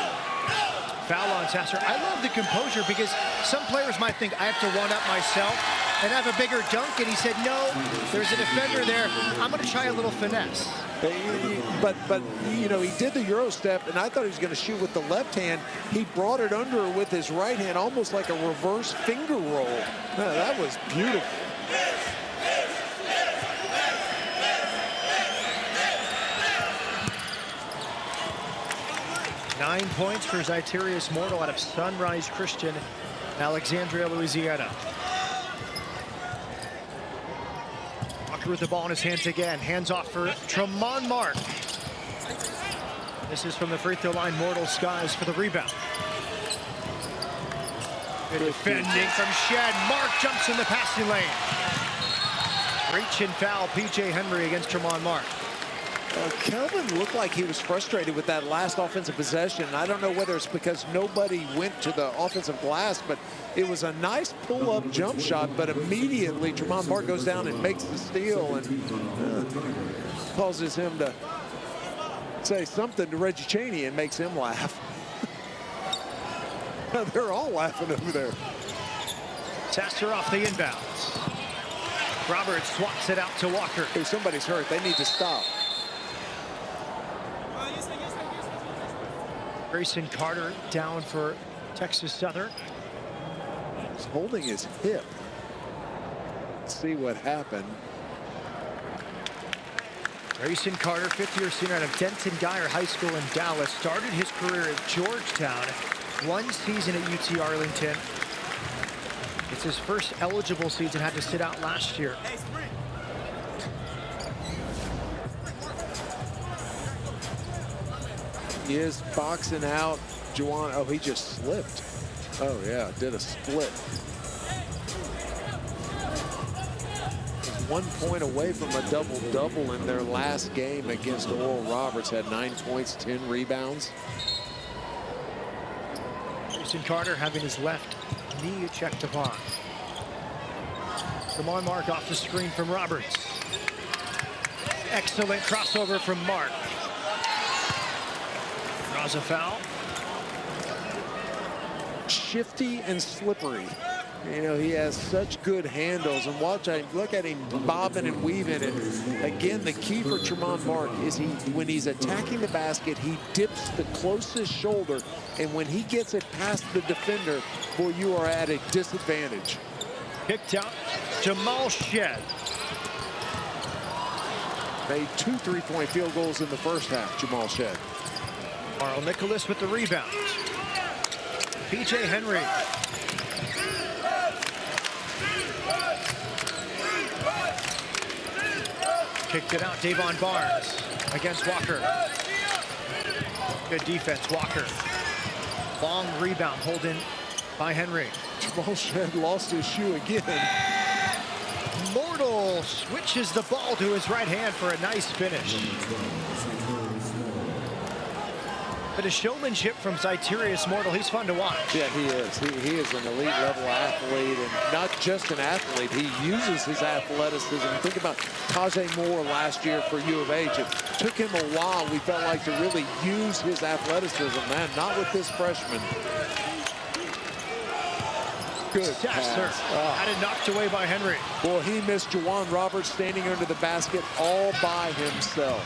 Foul on Sasser. I love the composure because some players might think I have to one-up myself and have a bigger dunk, and he said, no, there's a defender there. I'm going to try a little finesse. But you know, he did the Euro step, and I thought he was going to shoot with the left hand. He brought it under with his right hand, almost like a reverse finger roll. Man, that was beautiful. Nine points for Zyterius Mortal out of Sunrise Christian, Alexandria, Louisiana. Walker with the ball in his hands again. Hands off for Tramon Mark. This is from the free throw line. Mortal Skies for the rebound. Good defending from Shed. Mark jumps in the passing lane. Reach and foul, PJ Henry against Tramon Mark. Kelvin looked like he was frustrated with that last offensive possession. I don't know whether it's because nobody went to the offensive glass, but it was a nice pull-up jump shot, but immediately Tramon Mark goes down and makes the steal and causes him to say something to Reggie Chaney and makes him laugh. They're all laughing over there. Sasser off the inbounds. Roberts swats it out to Walker. Hey, somebody's hurt. They need to stop. Grayson Carter down for Texas Southern. He's holding his hip. Let's see what happened. Grayson Carter, fifth-year senior out of Denton Guyer High School in Dallas, started his career at Georgetown. 1 season at UT Arlington. It's his first eligible season, had to sit out last year. He is boxing out Juwan. Oh, he just slipped. Oh, yeah, did a split. Was 1 point away from a double-double in their last game against Oral Roberts. Had 9 points, 10 rebounds. Jason Carter having his left knee checked upon. Jamon Mark off the screen from Roberts. Excellent crossover from Mark. Draws a foul. Shifty and slippery. You know, he has such good handles, and look at him bobbing and weaving. And again, the key for Tremont Mark is when he's attacking the basket, he dips the closest shoulder, and when he gets it past the defender, boy, you are at a disadvantage. Picked out Jamal Shead. Made 2 3-point field goals in the first half, Jamal Shead. Carl Nicholas with the rebound. PJ Henry. Kicked it out, Davon Barnes against Walker. Good defense, Walker. Long rebound, Holden by Henry. Jamal Shead lost his shoe again. Mortal switches the ball to his right hand for a nice finish. Bit of showmanship from Zyterius Mortal. He's fun to watch. Yeah, he is. He is an elite level athlete, and not just an athlete. He uses his athleticism. Think about Tajay Moore last year for U of H. It took him a while, we felt like, to really use his athleticism. Man, not with this freshman. Good pass. Had it knocked away by Henry. Boy, he missed Juwan Roberts standing under the basket all by himself.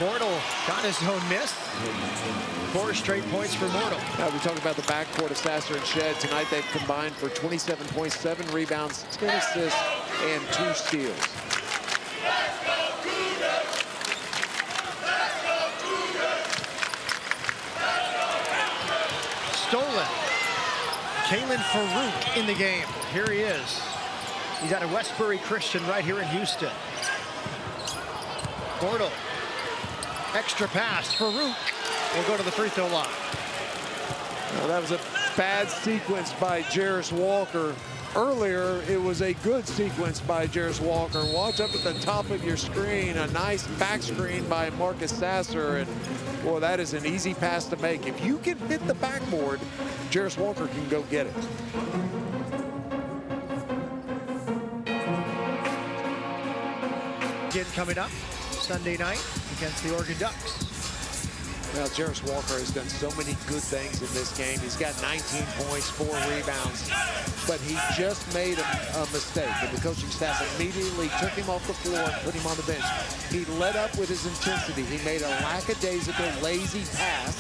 Mortal got his own miss. 4 straight points for Mortal. Now we talk about the backcourt of Sasser and Shead. Tonight they've combined for 27 points, 7 rebounds, 10 assists, and 2 steals. Stolen. Kalen Farouk in the game. Here he is. He's out of Westbury Christian right here in Houston. Mortal. Extra pass. Farouk will go to the free throw line. Well, that was a bad sequence by Jarris Walker. Earlier, it was a good sequence by Jarris Walker. Watch up at the top of your screen, a nice back screen by Marcus Sasser, and boy, that is an easy pass to make. If you can hit the backboard, Jarris Walker can go get it. Again, coming up Sunday night against the Oregon Ducks. Now, Jarris Walker has done so many good things in this game. He's got 19 points, 4 rebounds, but he just made a mistake, and the coaching staff immediately took him off the floor and put him on the bench. He led up with his intensity. He made a lackadaisical, lazy pass,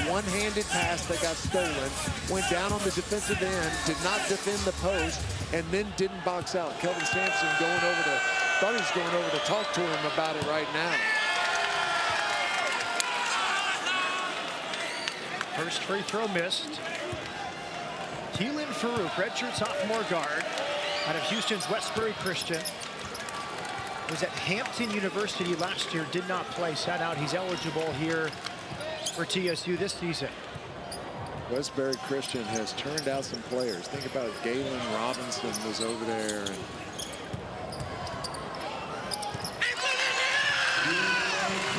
one-handed pass that got stolen, went down on the defensive end, did not defend the post, and then didn't box out. Kelvin Sampson thought he was going over to talk to him about it right now. First free throw missed. Kalen Farouk, redshirt sophomore guard, out of Houston's Westbury Christian. Was at Hampton University last year, did not play, sat out. He's eligible here for TSU this season. Westbury Christian has turned out some players. Think about Galen Robinson was over there. And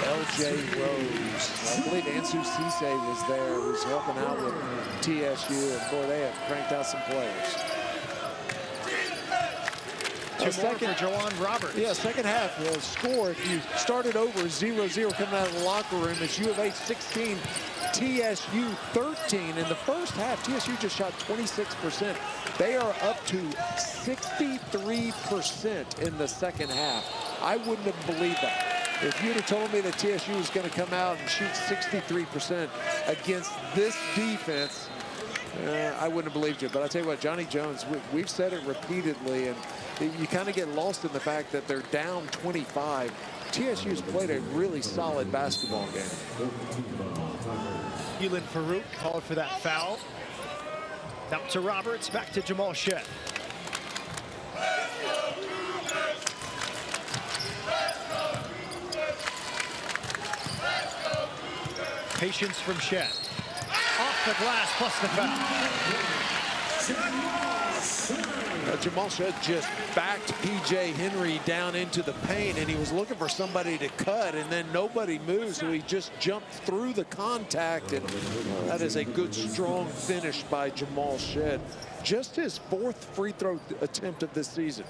L.J. Rose. I believe Ansu Cisse was there, who's helping out with TSU. And boy, they have cranked out some players. Two more for Jawan Roberts. Yeah, second half score. If you started over 0-0 coming out of the locker room, it's U of H 16, TSU 13. In the first half, TSU just shot 26%. They are up to 63% in the second half. I wouldn't have believed that. If you'd have told me that TSU was going to come out and shoot 63% against this defense, I wouldn't have believed you. But I tell you what, Johnny Jones, we've said it repeatedly, and you kind of get lost in the fact that they're down 25. TSU's played a really solid basketball game. Kalen Farouk called for that foul. Out to Roberts, back to Jamal Shead. Patience from Shed. Off the glass plus the foul. Jamal Shed just backed P.J. Henry down into the paint, and he was looking for somebody to cut, and then nobody moved, so he just jumped through the contact, and that is a good, strong finish by Jamal Shed. Just his 4th free throw attempt of this season.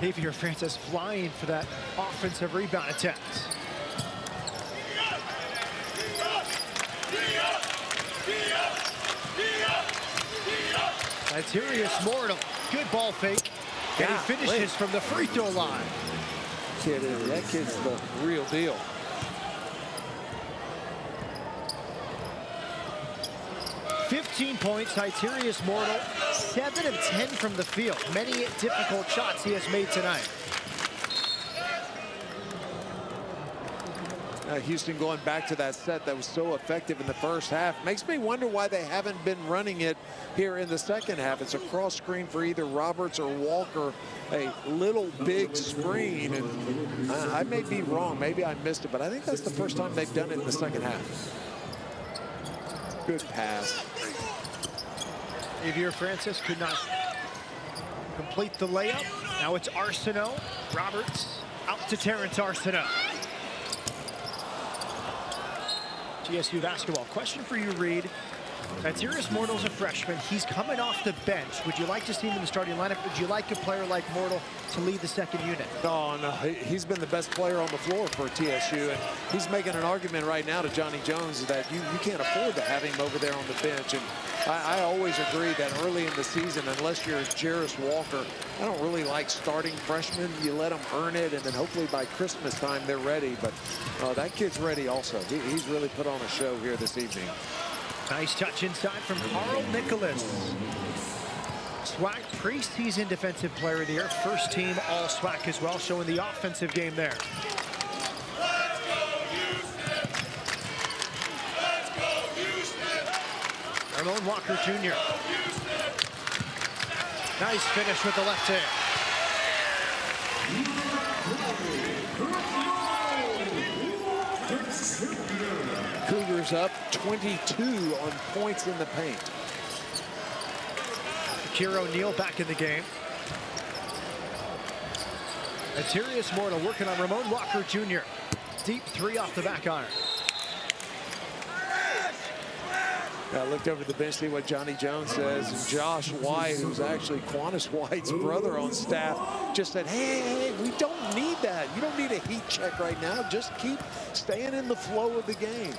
Xavier Francis flying for that offensive rebound attempt. Tyrese Mortal, good ball fake, and he finishes from the free throw line. That kid's the real deal. $15 points, Tyrese Mortal, 7 of 10 from the field. Many difficult shots he has made tonight. Houston going back to that set that was so effective in the first half. Makes me wonder why they haven't been running it here in the second half. It's a cross screen for either Roberts or Walker, a little big screen. And I may be wrong, maybe I missed it, but I think that's the first time they've done it in the second half. Good pass. Xavier Francis could not complete the layup. Now it's Arsenault. Roberts out to Terrence Arsenault. GSU basketball. Question for you, Reed. Tyrese Mortal's a freshman. He's coming off the bench. Would you like to see him in the starting lineup? Would you like a player like Mortal to lead the second unit? No, he's been the best player on the floor for TSU, and he's making an argument right now to Johnny Jones that you can't afford to have him over there on the bench. And I always agree that early in the season, unless you're Jarris Walker, I don't really like starting freshmen. You let them earn it, and then hopefully by Christmas time they're ready. But that kid's ready also. He's really put on a show here this evening. Nice touch inside from Carl Nicholas. SWAC preseason defensive player of the year. First team all SWAC as well, showing the offensive game there. Ramon Walker Jr. Nice finish with the left hand. Cougars up 22 on points in the paint. Keir O'Neal back in the game. Tyrese Mortal working on Ramon Walker Jr. Deep 3 off the back iron. I looked over the bench to see what Johnny Jones says. And Josh White, who's actually Quantas White's brother on staff, just said, hey, we don't need that. You don't need a heat check right now. Just keep staying in the flow of the game.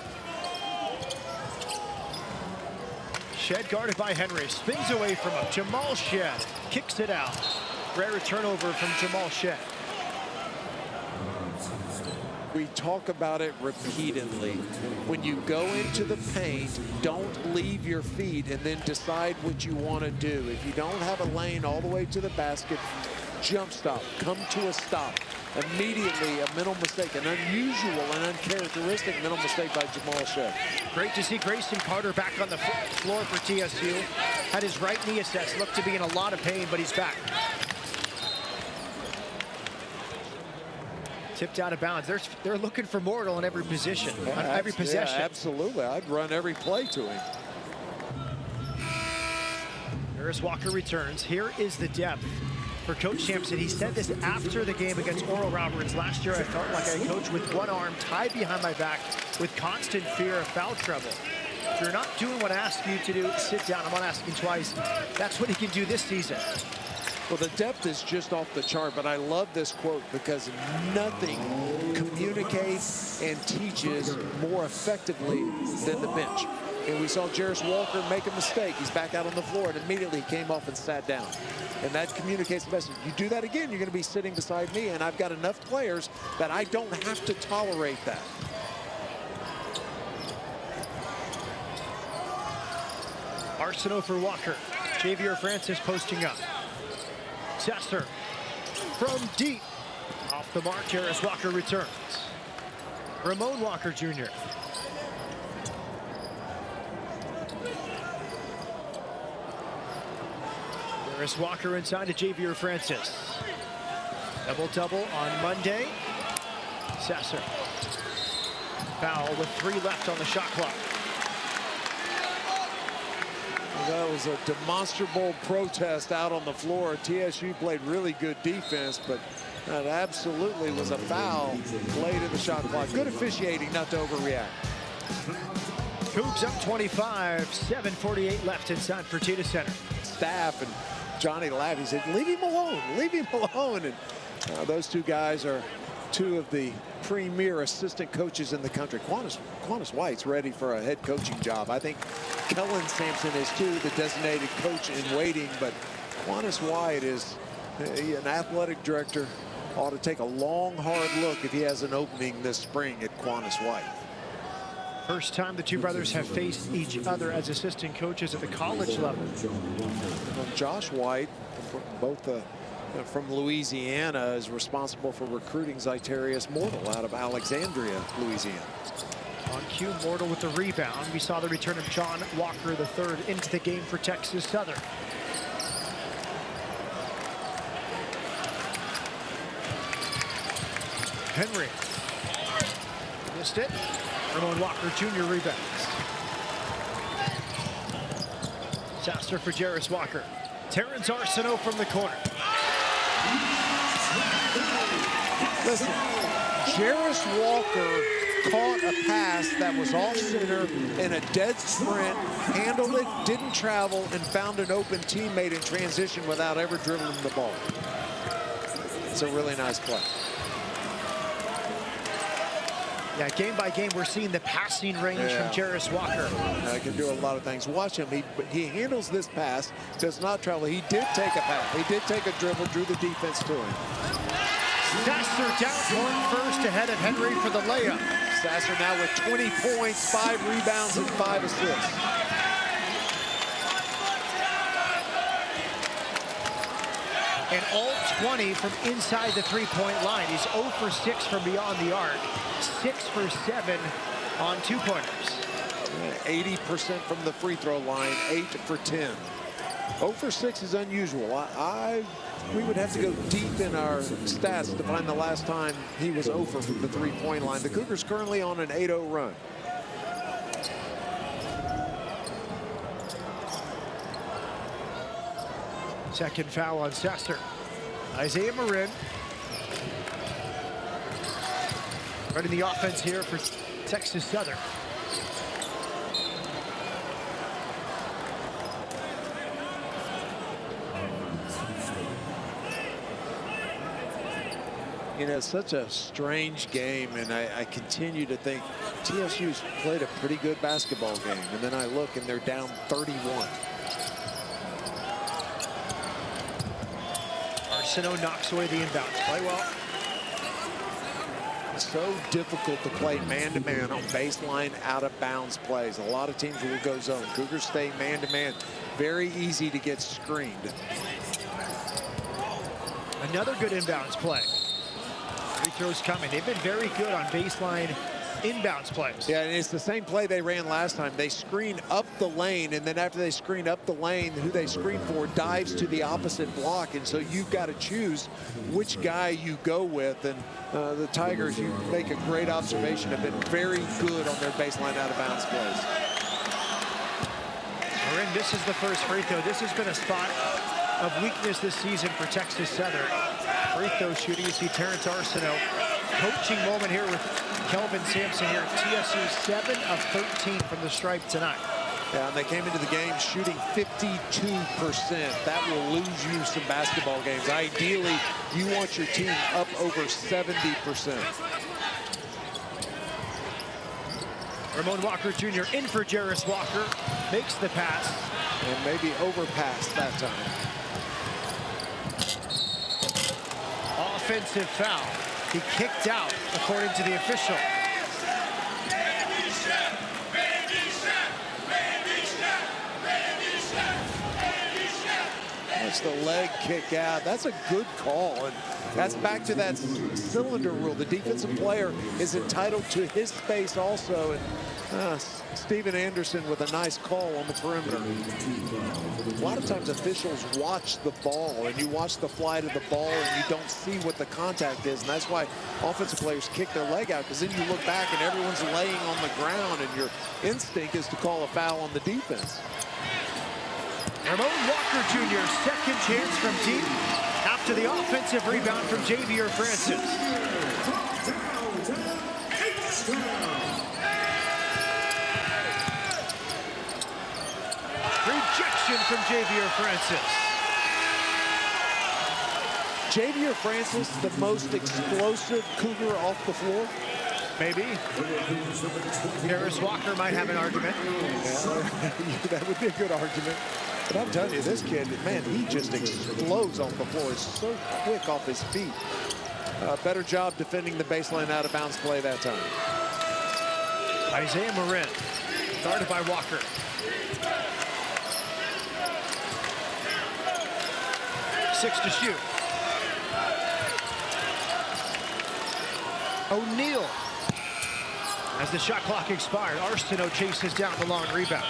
Shed guarded by Henry. Spins away from him. Jamal Shed kicks it out. Rare turnover from Jamal Shed. We talk about it repeatedly. When you go into the paint, don't leave your feet and then decide what you want to do. If you don't have a lane all the way to the basket, jump stop, come to a stop. Immediately a mental mistake, an unusual and uncharacteristic mental mistake by Jamal Shed. Great to see Grayson Carter back on the floor for TSU. Had his right knee assessed, looked to be in a lot of pain, but he's back. Tipped out of bounds. They're looking for Mortal in every position, on every possession. Yeah, absolutely. I'd run every play to him. Jarris Walker returns. Here is the depth for Coach Sampson. He said this after the game against Oral Roberts. Last year, I felt like I coached with one arm tied behind my back with constant fear of foul trouble. If you're not doing what I ask you to do, sit down. I'm not asking twice. That's what he can do this season. Well, the depth is just off the chart, but I love this quote because nothing communicates and teaches more effectively than the bench. And we saw Jarris Walker make a mistake. He's back out on the floor, and immediately he came off and sat down. And that communicates the message. You do that again, you're going to be sitting beside me, and I've got enough players that I don't have to tolerate that. Arsenault for Walker. Xavier Francis posting up. Sesser from deep. Off the mark, Jarris Walker returns. Ramon Walker Jr. Jarris Walker inside to Xavier Francis. Double-double on Monday. Sesser. foul with 3 left on the shot clock. That was a demonstrable protest out on the floor. TSU played really good defense, but that absolutely was a foul played in the shot clock. Good officiating not to overreact. Cougs up 25, 7:48 left inside Fertitta Center. Staff and Johnny Lapp, he said, leave him alone, leave him alone. And those two guys are two of the premier assistant coaches in the country. Quantas White's ready for a head coaching job. I think Kellen Sampson is too, the designated coach in waiting, but Quantas White is an athletic director. Ought to take a long, hard look if he has an opening this spring at Quantas White. First time the two brothers have faced each other as assistant coaches at the college level. Josh White, both from Louisiana, is responsible for recruiting Zyterius Mortal out of Alexandria, Louisiana. On cue, Mortal with the rebound. We saw the return of John Walker III into the game for Texas Southern. Henry missed it. Ramon Walker Jr. rebounds. Sasser for Jarace Walker. Terrence Arsenault from the corner. Listen, Jarace Walker caught a pass that was off center in a dead sprint, handled it, didn't travel, and found an open teammate in transition without ever dribbling the ball. It's a really nice play. Yeah, game by game, we're seeing the passing range from Jarace Walker. He can do a lot of things. Watch him. He handles this pass, does not travel. He did take a pass. He did take a dribble, drew the defense to him. Sasser down one first ahead of Henry for the layup. Sasser now with 20 points, 5 rebounds, and 5 assists. And all 20 from inside the three-point line. He's 0 for 6 from beyond the arc. 6 for 7 on two-pointers. 80% from the free throw line, 8 for 10. 0 for 6 is unusual. We would have to go deep in our stats to find the last time he was 0 for from the three-point line. The Cougars currently on an 8-0 run. Second foul on Sasser. Isaiah Marin running the offense here for Texas Southern. You know, it's such a strange game, and I continue to think TSU's played a pretty good basketball game, and then I look and they're down 31. Arsenault knocks away the inbounds. Play well. It's so difficult to play man-to-man on baseline out-of-bounds plays. A lot of teams will go zone. Cougars stay man-to-man. Very easy to get screened. Another good inbounds play. Free throws coming. They've been very good on baseline inbounds plays. Yeah, and it's the same play they ran last time. They screen up the lane, and then after they screen up the lane, who they screen for dives to the opposite block, and so you've got to choose which guy you go with. And the Tigers, you make a great observation, have been very good on their baseline out-of-bounds plays. Marin misses the first free throw. This has been a spot of weakness this season for Texas Southern. Free throw shooting, you see Terrence Arsenault. Coaching moment here with Kelvin Sampson here. TSU 7 of 13 from the stripe tonight. Yeah, and they came into the game shooting 52%. That will lose you some basketball games. Ideally, you want your team up over 70%. Ramon Walker Jr. in for Jarace Walker. Makes the pass. And maybe overpassed that time. Offensive foul. He kicked out, according to the official. That's the leg kick out. That's a good call. And that's back to that cylinder rule. The defensive player is entitled to his space also. And Steven Anderson with a nice call on the perimeter. A lot of times officials watch the ball, and you watch the flight of the ball, and you don't see what the contact is. And that's why offensive players kick their leg out, because then you look back and everyone's laying on the ground, and your instinct is to call a foul on the defense. Ramon Walker Jr., second chance from deep after the offensive rebound from Javier Francis. Rejection from Javier Francis. Javier Francis, the most explosive Cougar off the floor? Maybe. Jarace Walker might have an argument. Yeah, that would be a good argument. But I'm telling you, this kid, man, he just explodes off the floor. He's so quick off his feet. Better job defending the baseline out of bounds play that time. Isaiah Marin, guarded by Walker. Six to shoot. O'Neal. As the shot clock expired, Arsenault chases down the long rebound.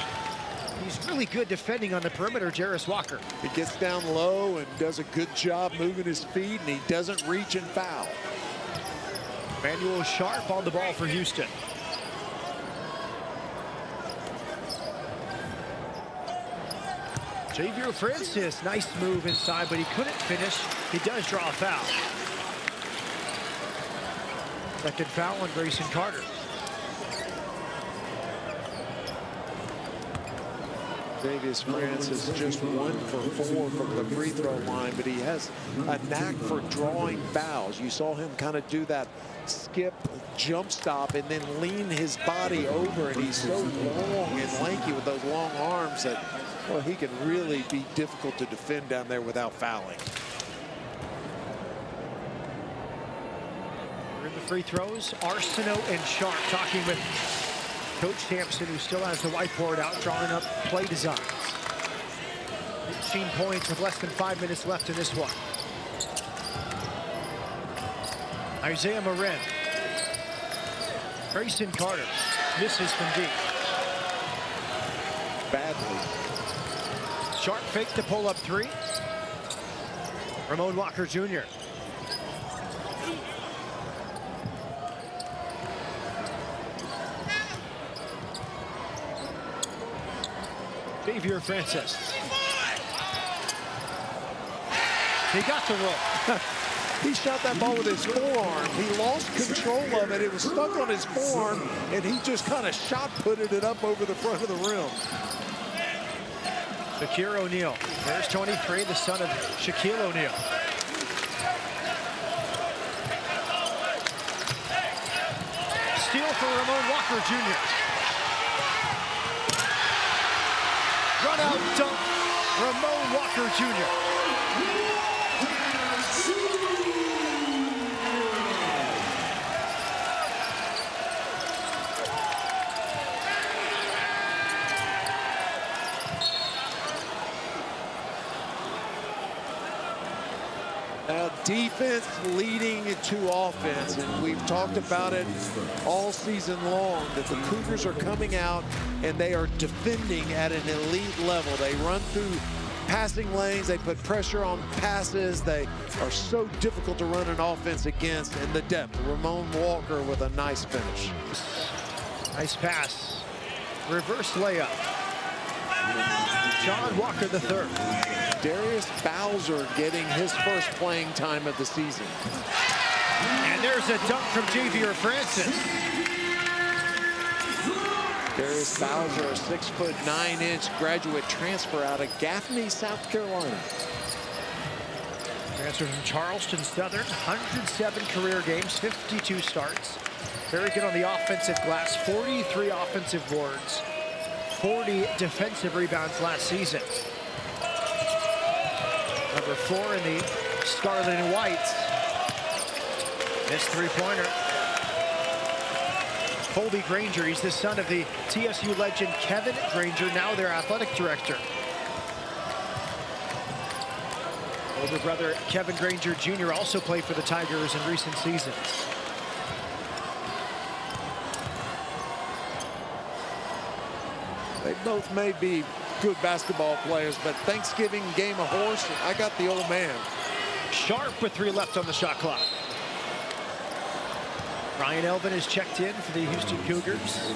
He's really good defending on the perimeter, Jarace Walker. He gets down low and does a good job moving his feet, and he doesn't reach and foul. Manuel Sharp on the ball for Houston. Javier Francis, nice move inside, but he couldn't finish. He does draw a foul. Second foul on Grayson Carter. Davis Francis just 1 for 4 from the free throw line, but he has a knack for drawing fouls. You saw him kind of do that skip, jump stop, and then lean his body over, and he's so long and lanky with those long arms that, well, he can really be difficult to defend down there without fouling. We're in the free throws. Arsenault and Sharp talking with Coach Sampson, who still has the whiteboard out, drawing up play designs. 15 points with less than 5 minutes left in this one. Isaiah Marin. Grayson Carter misses from deep. Badly. Sharp fake to pull up three. Ramon Walker Jr. Javier Francis. He got the roll. He shot that ball with his forearm. He lost control of it. It was stuck on his forearm, and he just kind of shot-putted it up over the front of the rim. Shakir O'Neal. There's 23, the son of Shaquille O'Neal. Steal for Ramon Walker Jr. Run out dunk, Ramon Walker Jr. Defense leading to offense, and we've talked about it all season long, that the Cougars are coming out and they are defending at an elite level. They run through passing lanes, they put pressure on passes, they are so difficult to run an offense against, and the depth. Ramon Walker with a nice finish. Nice pass. Reverse layup. John Walker III. Darius Bowser getting his first playing time of the season. And there's a dunk from Javier Francis. Darius Bowser, a 6'9" graduate transfer out of Gaffney, South Carolina. Transfer from Charleston Southern, 107 career games, 52 starts. Very good on the offensive glass, 43 offensive boards, 40 defensive rebounds last season. Number 4 in the scarlet and white. Missed three-pointer. Colby Granger, he's the son of the TSU legend Kevin Granger, now their athletic director. Older brother Kevin Granger Jr. also played for the Tigers in recent seasons. both may be good basketball players, but Thanksgiving game of horse, I got the old man. Sharp with 3 left on the shot clock. Ryan Elvin is checked in for the Houston Cougars.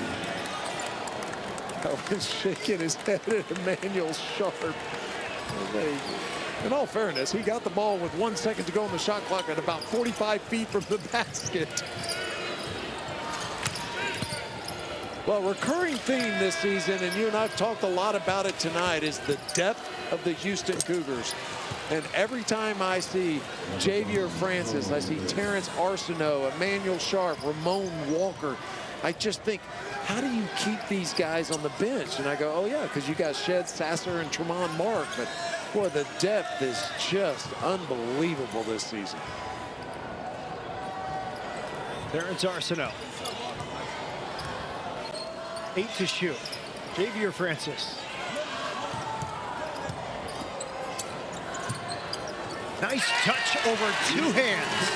Elvin's shaking his head at Emmanuel Sharp. In all fairness, he got the ball with 1 second to go on the shot clock at about 45 feet from the basket. Well, recurring theme this season, and you and I have talked a lot about it tonight, is the depth of the Houston Cougars. And every time I see Javier Francis, I see Terrence Arsenault, Emmanuel Sharp, Ramon Walker, I just think, how do you keep these guys on the bench? And I go, oh yeah, because you got Shed Sasser and Tremont Mark. But boy, the depth is just unbelievable this season. Terrence Arsenault. 8 to shoot. Javier Francis. Nice touch over 2 hands.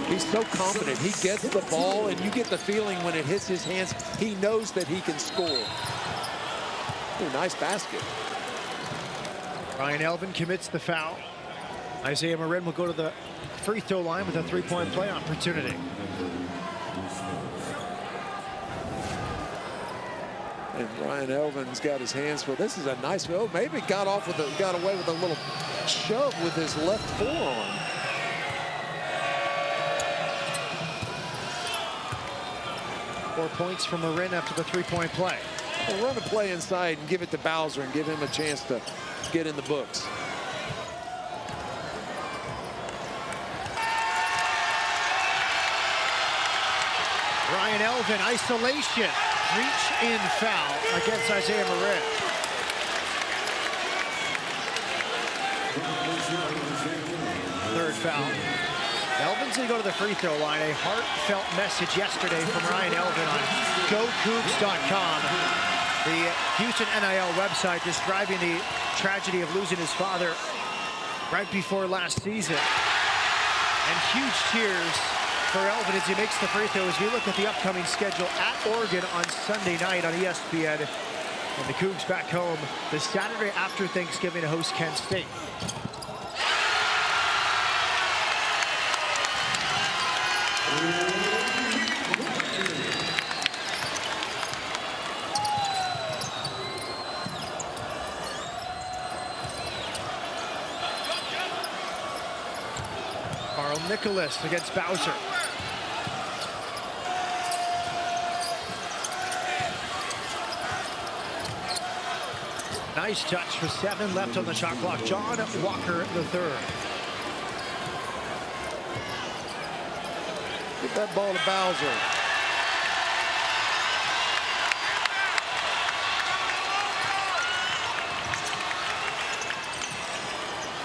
He's so confident. He gets the ball, and you get the feeling when it hits his hands, he knows that he can score. Ooh, nice basket. Ryan Elvin commits the foul. Isaiah Marin will go to the free throw line with a 3-point play opportunity. And Ryan Elvin's got his hands full. This is a nice, oh, maybe got away with a little shove with his left forearm. Four points from Marin after the 3-point play. We'll run a play inside and give it to Bowser and give him a chance to get in the books. Ryan Elvin, isolation. Reach in foul against Isaiah Marin. Third foul. Elvin's going to go to the free throw line. A heartfelt message yesterday from Ryan Elvin on GoCougs.com. The Houston NIL website describing the tragedy of losing his father right before last season. And huge tears for Elvin as he makes the free throw as we look at the upcoming schedule at Oregon on Sunday night on ESPN. And the Cougs back home the Saturday after Thanksgiving to host Kent State. Carl Nicholas against Bowser. Nice touch for 7 left on the shot clock. John Walker III. Get that ball to Bowser.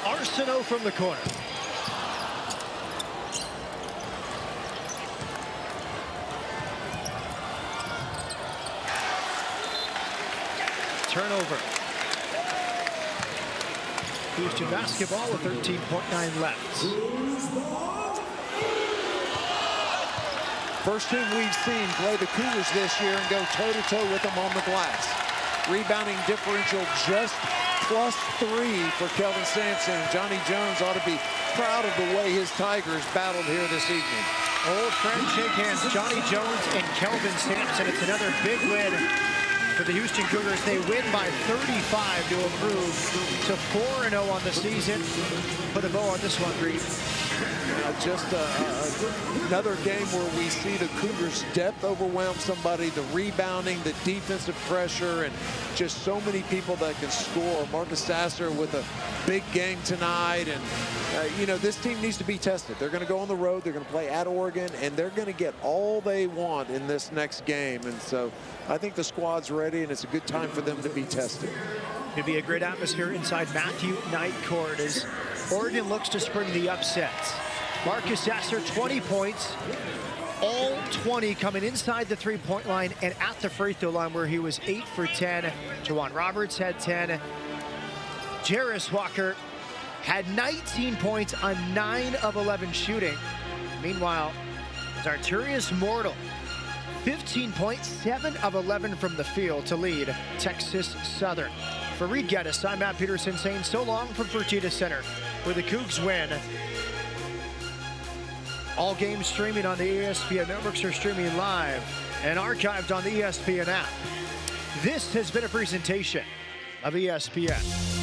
Arsenault from the corner. Turnover. Houston basketball with 13.9 left. First team we've seen play the Cougars this year and go toe-to-toe with them on the glass. Rebounding differential just +3 for Kelvin Sampson. Johnny Jones ought to be proud of the way his Tigers battled here this evening. Old friend shake hands, Johnny Jones and Kelvin Sampson. It's another big win for the Houston Cougars. They win by 35 to improve to 4-0 on the season. Put a bow on this one, Reed. Just another game where we see the Cougars' depth overwhelm somebody, the rebounding, the defensive pressure, and just so many people that can score. Marcus Sasser with a big game tonight. And, you know, this team needs to be tested. They're going to go on the road. They're going to play at Oregon, and they're going to get all they want in this next game. And so I think the squad's ready, and it's a good time for them to be tested. It'll be a great atmosphere inside Matthew Knight Court as Oregon looks to spring the upsets. Marcus Sasser, 20 points, all 20 coming inside the 3-point line and at the free throw line where he was 8 for 10. Juwan Roberts had 10. Jarace Walker had 19 points on 9 of 11 shooting. Meanwhile, Zarturius Mortal, 15 points, 7 of 11 from the field to lead Texas Southern. For Reed Geddes, I'm Matt Peterson saying so long from Fertitta Center, where the Cougs win. All games streaming on the ESPN networks are streaming live and archived on the ESPN app. This has been a presentation of ESPN.